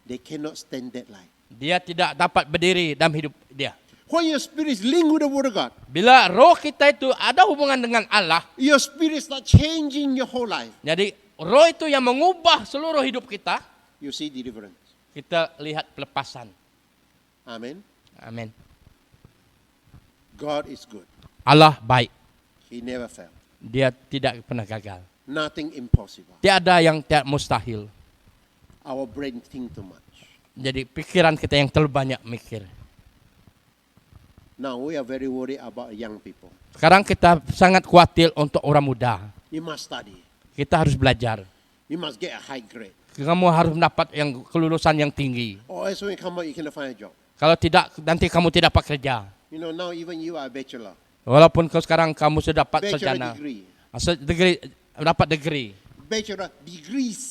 They cannot stand that life. Dia tidak dapat berdiri dalam hidup dia. When your spirit is linked with the word of God, Bila roh kita itu ada hubungan dengan Allah, your spirit start changing your whole life. jadi roh itu yang mengubah seluruh hidup kita, You see deliverance. kita lihat pelepasan. Amen. Amin. God is good. Allah baik. He never failed. Dia tidak pernah gagal. Nothing impossible. Tiada yang tidak mustahil. Our brain think too much. Jadi pikiran kita yang terlalu banyak mikir. Now we are very worried about young people. Sekarang kita sangat khawatir untuk orang muda. You must study. Kita harus belajar. You must get a high grade. Kamu harus mendapat yang kelulusan yang tinggi. Or else when you come out, you cannot find a job. Kalau tidak, nanti kamu tidak dapat kerja. You know, now even you are a bachelor. Walaupun sekarang kamu sudah dapat Bachelor sarjana. degree. Dapat degree. Bachelor degrees.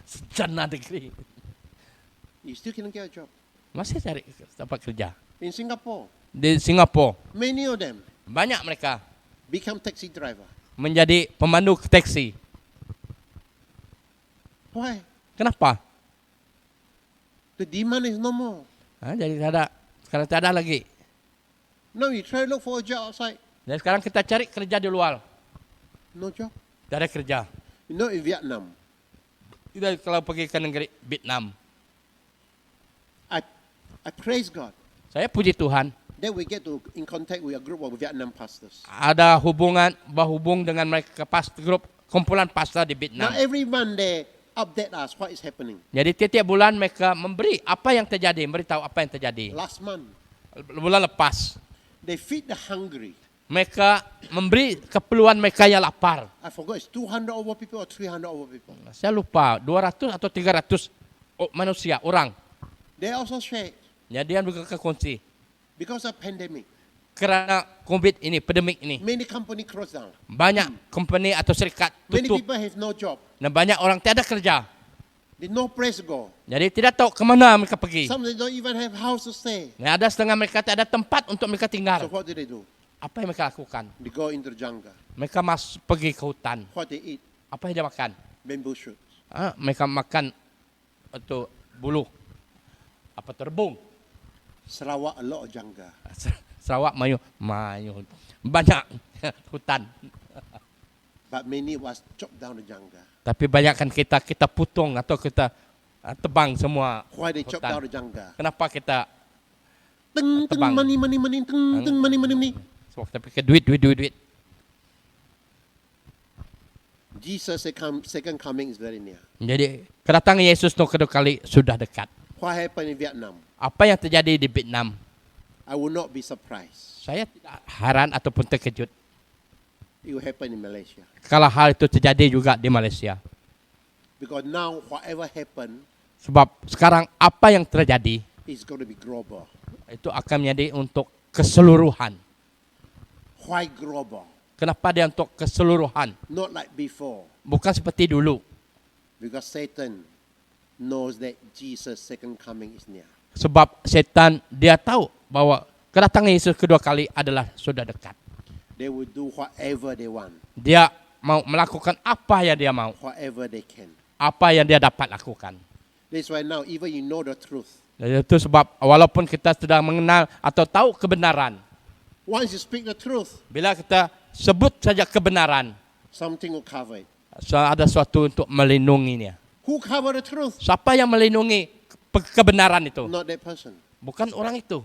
Sarjana degree. You still cannot get a job. Masih cari dapat kerja. In Singapore, Di Singapura, many of them banyak mereka become taxi driver. menjadi pemandu taksi. Why? Kenapa? The demand is no more. Jadi sekarang tak ada lagi. Now you try to look for a job outside. Dan sekarang kita cari kerja di luar. No job. Tak ada kerja. You know, in Vietnam, Kita kalau pergi ke negeri Vietnam, I praise God saya puji Tuhan, that we get to in contact with a group of Vietnam pastors. ada berhubung dengan mereka grup kumpulan pastor di Vietnam. Now every month they update us what is happening. Jadi tiap bulan mereka memberi apa yang terjadi, memberitahu apa yang terjadi. Last month, Bulan lepas, they feed the hungry. mereka memberi keperluan mereka yang lapar. I forgot it's 200 over people or 300 over people. Saya lupa, 200 atau 300 manusia, orang. They also shared Jadi dia juga kongsi. because of pandemic. Kerana COVID ini, pandemik ini, Many company closed down. banyak company atau syarikat Many tutup. people have no job. Dan banyak orang tiada kerja. They no place to go. Jadi tidak tahu ke mana mereka pergi. Some of them don't even have house to stay. Dan ada setengah mereka tak ada tempat untuk mereka So tinggal. what do? Apa yang mereka lakukan? They go into the jungle. Mereka pergi ke hutan. What they eat? Apa yang dia makan? Bamboo shoots. Mereka makan itu bulu. Apa terbung. Sarawak, a lot of jungle. Sarawak, mayu. Banyak hutan. But many was chopped down the jungle. Tapi banyakkan kita putung atau kita tebang semua Why they chop down hutan. the jungle? Kenapa kita Teng, teng, Tebang. money, teng, teng, money. sebab kita fikir duit. Jesus second coming is very near. Jadi kedatangan Yesus untuk kedua kali sudah dekat. What happened in Vietnam? Apa yang terjadi di Vietnam? I will not be surprised. Saya tidak heran ataupun terkejut It will happen in Malaysia. kalau hal itu terjadi juga di Malaysia. Because now whatever happened Sebab sekarang apa yang terjadi is going to be global. itu akan menjadi untuk keseluruhan. Why global? Kenapa dia untuk keseluruhan? Not like before. Bukan seperti dulu. Because Satan knows that Jesus' second coming is near. Sebab setan dia tahu bahwa kedatangan Yesus kedua kali adalah sudah dekat. They will do whatever they want, Dia mau melakukan apa yang dia mau, whatever they can. apa yang dia dapat lakukan. That's why now, even you know the truth, Dan itu sebab walaupun kita sudah mengenal atau tahu kebenaran, once you speak the truth, bila kita sebut saja kebenaran, something will cover it. ada sesuatu untuk melindunginya. Who cover the truth? Siapa yang melindungi kebenaran itu? Not that person. Bukan orang itu.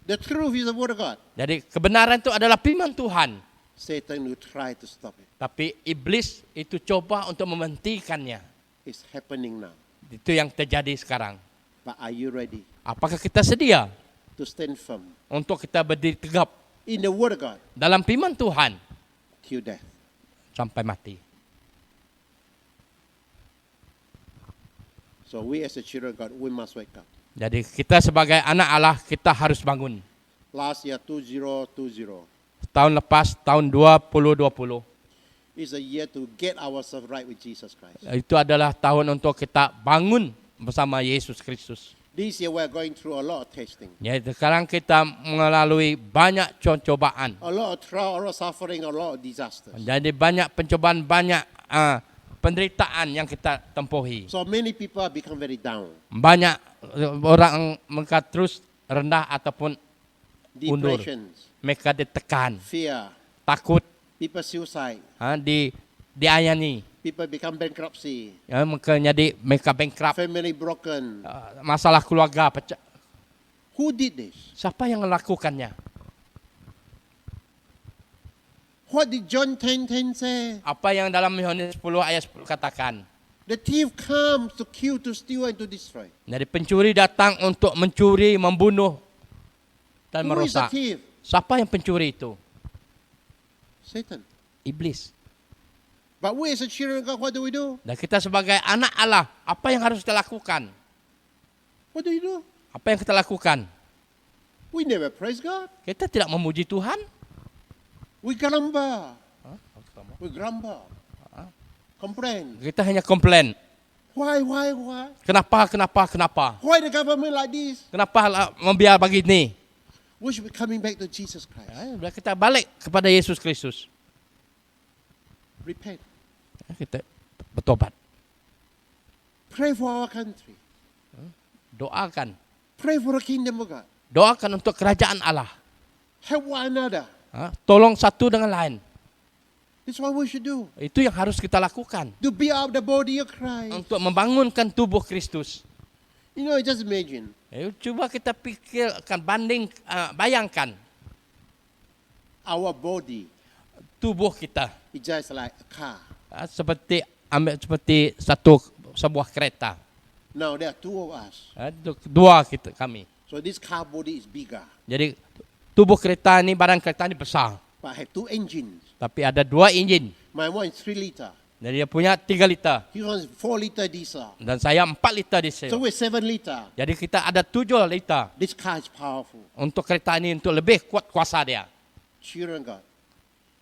The truth is the word of God. Jadi kebenaran itu adalah firman Tuhan. Satan will try to stop it. Tapi iblis itu coba untuk menghentikannya. It's happening now. Itu yang terjadi sekarang. But are you ready Apakah kita sedia to stand firm untuk kita berdiri tegap in the word of God dalam firman Tuhan till death? sampai mati? So we as the children of God, we must wake up. Jadi kita sebagai anak Allah, kita harus bangun. Last year, 2020, Tahun lepas, tahun 2020, is a year to get ourselves right with Jesus Christ. itu adalah tahun untuk kita bangun bersama Yesus Kristus. This year, we're going through a lot of testing, Jadi sekarang kita melalui banyak cobaan. a lot of trial, a lot of suffering, a lot of disasters. Jadi banyak pencobaan, banyak penderitaan yang kita tempuhi. So many people have become very down. Banyak orang mereka terus rendah ataupun undur. Depressions, Mereka ditekan, fear, takut, people suicide, diayani. people become bankruptcy, Ya, mereka bankrupt, family broken. masalah keluarga pecah. Who did this? Siapa yang melakukannya? What did John 10:10 say? Apa yang dalam Yohanes 10 ayat 10 katakan? The thief comes to kill, to steal, and to destroy. Jadi pencuri datang untuk mencuri, membunuh, dan Who is the merosak. thief? Siapa yang pencuri itu? Satan. Iblis. But we as a children of God, what do we do? Dan kita sebagai anak Allah, apa yang harus kita lakukan? What do you do? Apa yang kita lakukan? We never praise God. Kita tidak memuji Tuhan. We grumble. We grumble. Complain. Kita hanya komplain. Why? Kenapa? Why the government like this? Kenapa membiar begini? We should be coming back to Jesus Christ. Bila kita balik kepada Yesus Kristus, Repent. kita bertobat. Pray for our country. Doakan. Pray for the kingdom of God. Doakan untuk kerajaan Allah. Help one another. Tolong satu dengan lain. That's what we should do. Itu yang harus kita lakukan. To build up the body of Christ. Untuk membangunkan tubuh Kristus. You know, just imagine. Coba kita pikirkan, bayangkan. Our body Tubuh kita is just like a car. seperti sebuah kereta. Now there are two of us. Dua kami. So this car body is bigger. Jadi tubuh kereta ini, badan kereta ini besar. But I have two engines. Tapi ada dua enjin. My one is 3 liter. Jadi dia punya 3 liter. His one is 4 liter diesel. Dan saya 4 liter diesel. So we're 7 liter. Jadi kita ada 7 liter. This car is powerful. Untuk kereta ini untuk lebih kuat kuasa dia. Children of God,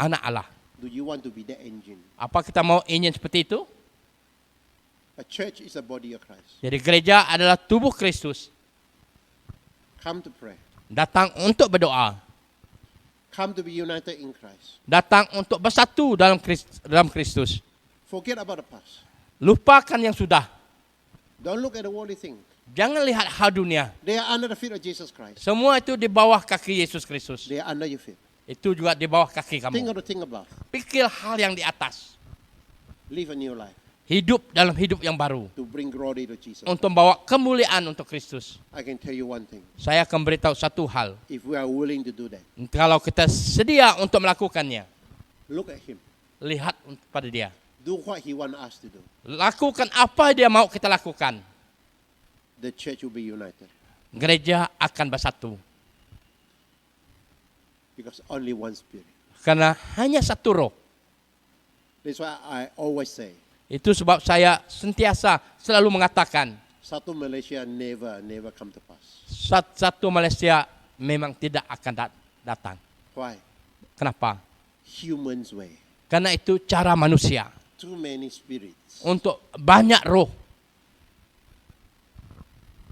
Anak Allah. do you want to be that engine? Apa kita mau enjin seperti itu? A church is a body of Christ. Jadi gereja adalah tubuh Kristus. Come to pray. Datang untuk berdoa. Come to be united in Christ. Datang untuk bersatu dalam Kristus. Forget about the past. Lupakan yang sudah. Don't look at the worldly thing. Jangan lihat hal dunia. They are under the feet of Jesus Christ. Semua itu di bawah kaki Yesus Kristus. They are under your feet. Itu juga di bawah kaki Think kamu. of the thing above. Pikir hal yang di atas. Live a new life Hidup dalam hidup yang baru. to bring glory to Jesus. Untuk membawa kemuliaan untuk Kristus. I can tell you one thing. Saya akan beritahu satu hal. If we are willing to do that, Kalau kita sedia untuk melakukannya, look at him. lihat pada dia. Do what he wants us to do. Lakukan apa dia mau kita lakukan. The church will be united. Gereja akan bersatu. Because only one spirit. Karena hanya satu roh. That's why I always say, Itu sebab saya sentiasa selalu mengatakan, Satu Malaysia never come to pass. satu Malaysia memang tidak akan datang. Why? Kenapa? Human's way. Karena itu cara manusia. Too many spirits. Untuk banyak roh.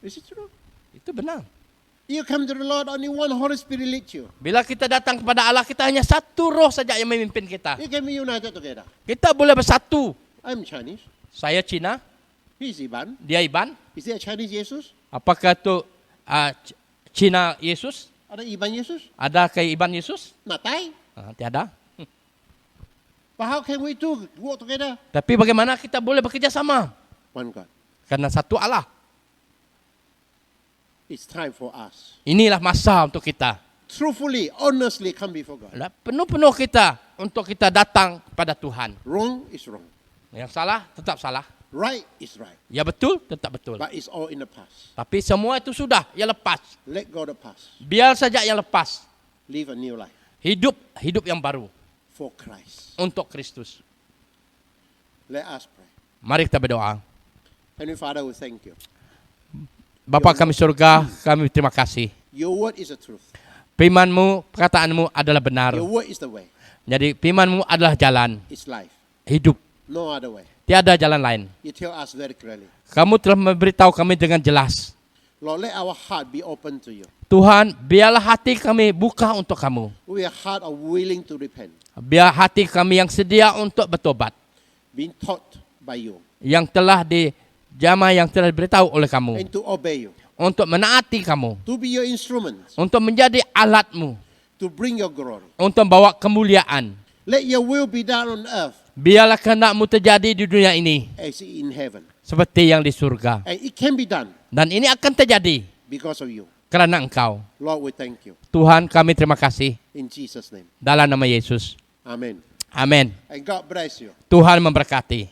Is it true? Itu benar. You come to the Lord, only one Holy Spirit leads you. Bila kita datang kepada Allah, kita hanya satu roh saja yang memimpin kita. You can be united together. Kita boleh bersatu. I'm Chinese. Saya Cina, He's Iban. dia Iban. Is there a Chinese Jesus? Apakah itu Cina Yesus? Ada Iban Jesus? Ada kayak Iban Yesus? Natai. Tiada. But how can we two work together? Tapi bagaimana kita boleh bekerja sama? One God. Karena satu Allah. It's time for us. Inilah masa untuk kita. Truthfully, honestly come before God. Penuh-penuh kita untuk kita datang kepada Tuhan. Wrong is wrong. Yang salah tetap salah. Right is right. Ya betul tetap betul. But it's all in the past. Tapi semua itu sudah, ya lepas. Let go of the past. Biar saja yang lepas. Live a new life Hidup yang baru for Christ. untuk Kristus. Let us pray. Mari kita berdoa. Heavenly Father, we thank you. Bapa kami surga, kami terima kasih. Your word is the truth. Firman-Mu, perkataan-Mu adalah benar. Your word is the way. Jadi firman-Mu adalah jalan, It's life. hidup. No other way. Tiada jalan lain. You tell us very clearly. Kamu telah memberitahu kami dengan jelas. Lord, let our heart be open to you. Tuhan, biarlah hati kami buka untuk kamu. We are heart are willing to repent. Biar hati kami yang sedia untuk bertobat. Being taught by you. Yang telah yang telah diberitahu oleh kamu. And to obey you. Untuk menaati kamu. To be your instruments. Untuk menjadi alatmu. To bring your glory. Untuk bawa kemuliaan. Let your will be done on earth Biarlah kehendak-Mu terjadi di dunia ini. as in heaven. Seperti yang di surga. And it can be done Dan ini akan terjadi because of you. karena Engkau. Lord, we thank you. Tuhan, kami terima kasih. In Jesus' name. Dalam nama Yesus. Amen. Amin. And God bless you. Tuhan memberkati.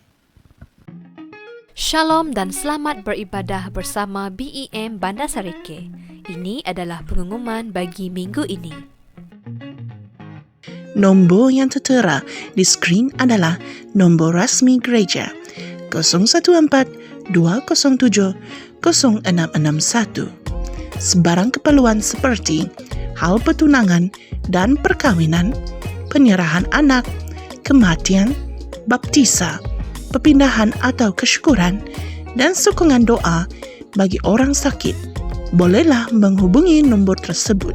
Shalom dan selamat beribadah bersama BEM Bandar Sarike. Ini adalah pengumuman bagi minggu ini. Nombor yang tertera di skrin adalah nombor rasmi gereja 014-207-0661. Sebarang keperluan seperti hal pertunangan dan perkawinan, penyerahan anak, kematian, baptisa, perpindahan atau kesyukuran, dan sokongan doa bagi orang sakit, bolehlah menghubungi nombor tersebut.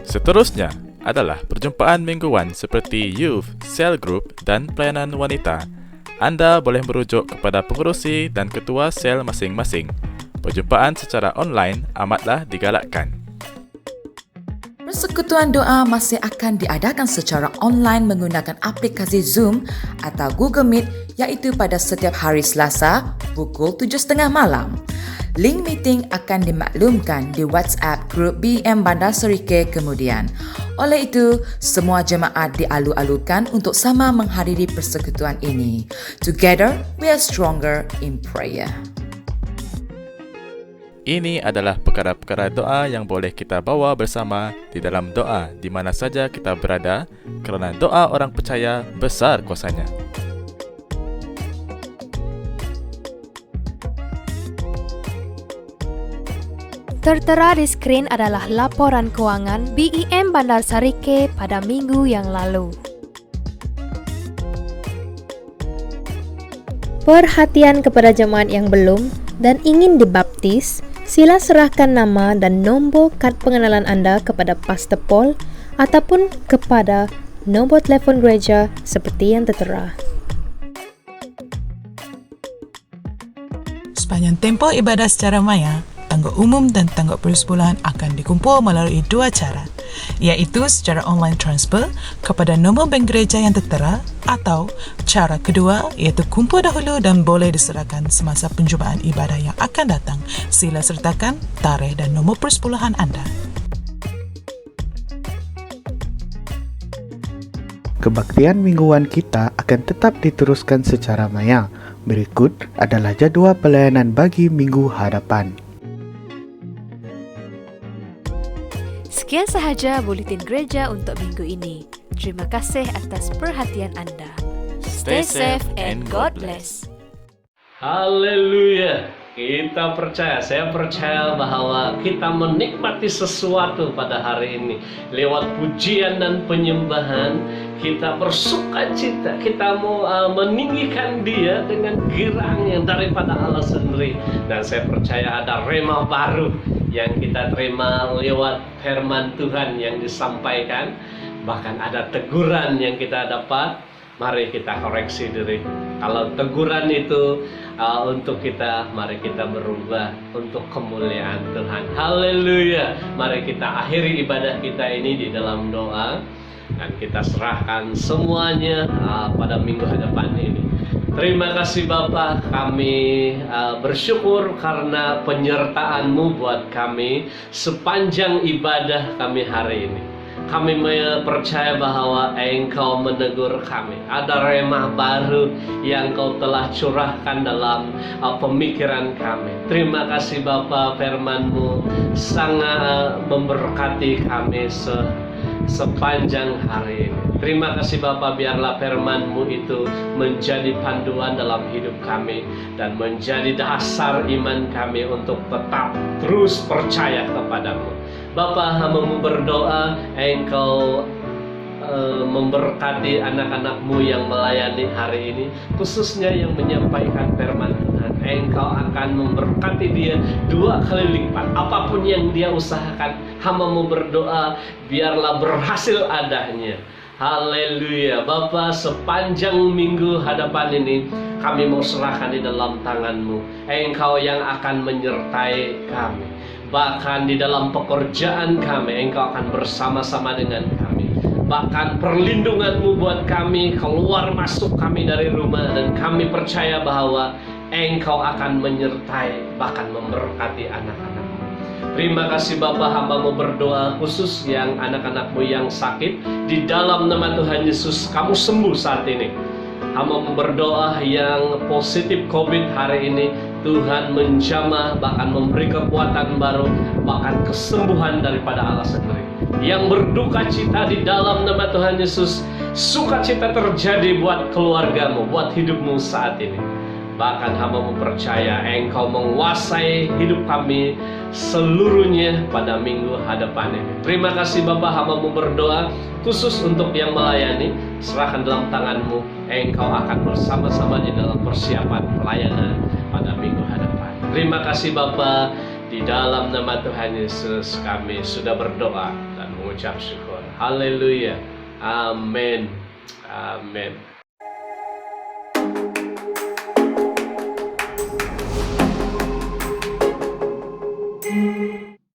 Seterusnya adalah perjumpaan mingguan seperti youth, cell group dan pelayanan wanita. Anda boleh merujuk kepada pengurusi dan ketua sel masing-masing. Perjumpaan secara online amatlah digalakkan. Persekutuan doa masih akan diadakan secara online menggunakan aplikasi Zoom atau Google Meet, iaitu pada setiap hari Selasa pukul 7.30 malam. Link meeting akan dimaklumkan di WhatsApp grup BEM Bandar Sarike kemudian. Oleh itu, semua jemaat dialu-alukan untuk sama menghadiri persekutuan ini. Together, we are stronger in prayer. Ini adalah perkara-perkara doa yang boleh kita bawa bersama di dalam doa di mana saja kita berada, kerana doa orang percaya besar kuasanya. Tertera di skrin adalah laporan kewangan BEM Bandar Sarike pada minggu yang lalu. Perhatian kepada jemaat yang belum dan ingin dibaptis, sila serahkan nama dan nombor kad pengenalan anda kepada Pastor Paul ataupun kepada nombor telefon gereja seperti yang tertera. Sepanjang tempoh ibadah secara maya, tanggap umum dan tanggap persepuluhan akan dikumpul melalui dua cara, iaitu secara online transfer kepada nombor bank gereja yang tertera, atau cara kedua iaitu kumpul dahulu dan boleh diserahkan semasa penjumpaan ibadah yang akan datang. Sila sertakan tarikh dan nombor persepuluhan anda. Kebaktian mingguan kita akan tetap diteruskan secara maya. Berikut adalah jadual pelayanan bagi minggu hadapan. Sekian sahaja buletin gereja untuk minggu ini. Terima kasih atas perhatian anda. Stay safe and God bless. Haleluya. Saya percaya bahwa kita menikmati sesuatu pada hari ini. Lewat pujian dan penyembahan, kita bersukacita. Kita mau meninggikan Dia dengan girang yang daripada Allah sendiri. Dan saya percaya ada rema baru yang kita terima lewat firman Tuhan yang disampaikan, bahkan ada teguran yang kita dapat. Mari kita koreksi diri. Kalau teguran itu untuk kita, mari kita berubah untuk kemuliaan Tuhan. Haleluya. Mari kita akhiri ibadah kita ini di dalam doa, dan kita serahkan semuanya pada minggu hadapan ini. Terima kasih Bapa, kami bersyukur karena penyertaan-Mu buat kami sepanjang ibadah kami hari ini. Kami percaya bahwa Engkau menegur kami. Ada remah baru yang Kau telah curahkan dalam pemikiran kami. Terima kasih Bapa, firman-Mu sangat memberkati kami sepanjang hari ini. Terima kasih Bapa, biarlah firman-Mu itu menjadi panduan dalam hidup kami dan menjadi dasar iman kami untuk tetap terus percaya kepadamu. Bapa, hamba-Mu berdoa Engkau memberkati anak-anak-Mu yang melayani hari ini, khususnya yang menyampaikan firman Tuhan. Engkau akan memberkati dia 2 kali lipat. Apapun yang dia usahakan, hamba-Mu berdoa biarlah berhasil adanya. Haleluya. Bapa, sepanjang minggu hadapan ini kami mau serahkan di dalam tangan-Mu. Engkau yang akan menyertai kami. Bahkan di dalam pekerjaan kami, Engkau akan bersama-sama dengan kami. Bahkan perlindungan-Mu buat kami, keluar masuk kami dari rumah. Dan kami percaya bahwa Engkau akan menyertai, bahkan memberkati anak-anak-Mu. Terima kasih Bapa, hamba-Mu berdoa khusus yang anak-anak-Mu yang sakit. Di dalam nama Tuhan Yesus, kamu sembuh saat ini. Hamba-Mu berdoa yang positif COVID hari ini, Tuhan menjamah, bahkan memberi kekuatan baru, bahkan kesembuhan daripada Allah sendiri. Yang berduka cita di dalam nama Tuhan Yesus, sukacita terjadi buat keluarga-Mu, buat hidup-Mu saat ini. Bahkan hamba-Mu percaya Engkau menguasai hidup kami seluruhnya pada minggu hadapan ini. Terima kasih Bapa, hamba-Mu berdoa khusus untuk yang melayani, serahkan dalam tangan-Mu. Engkau akan bersama-sama di dalam persiapan pelayanan pada minggu hadapan. Terima kasih Bapa, di dalam nama Tuhan Yesus kami sudah berdoa dan mengucap syukur. Haleluya. Amin. Amin.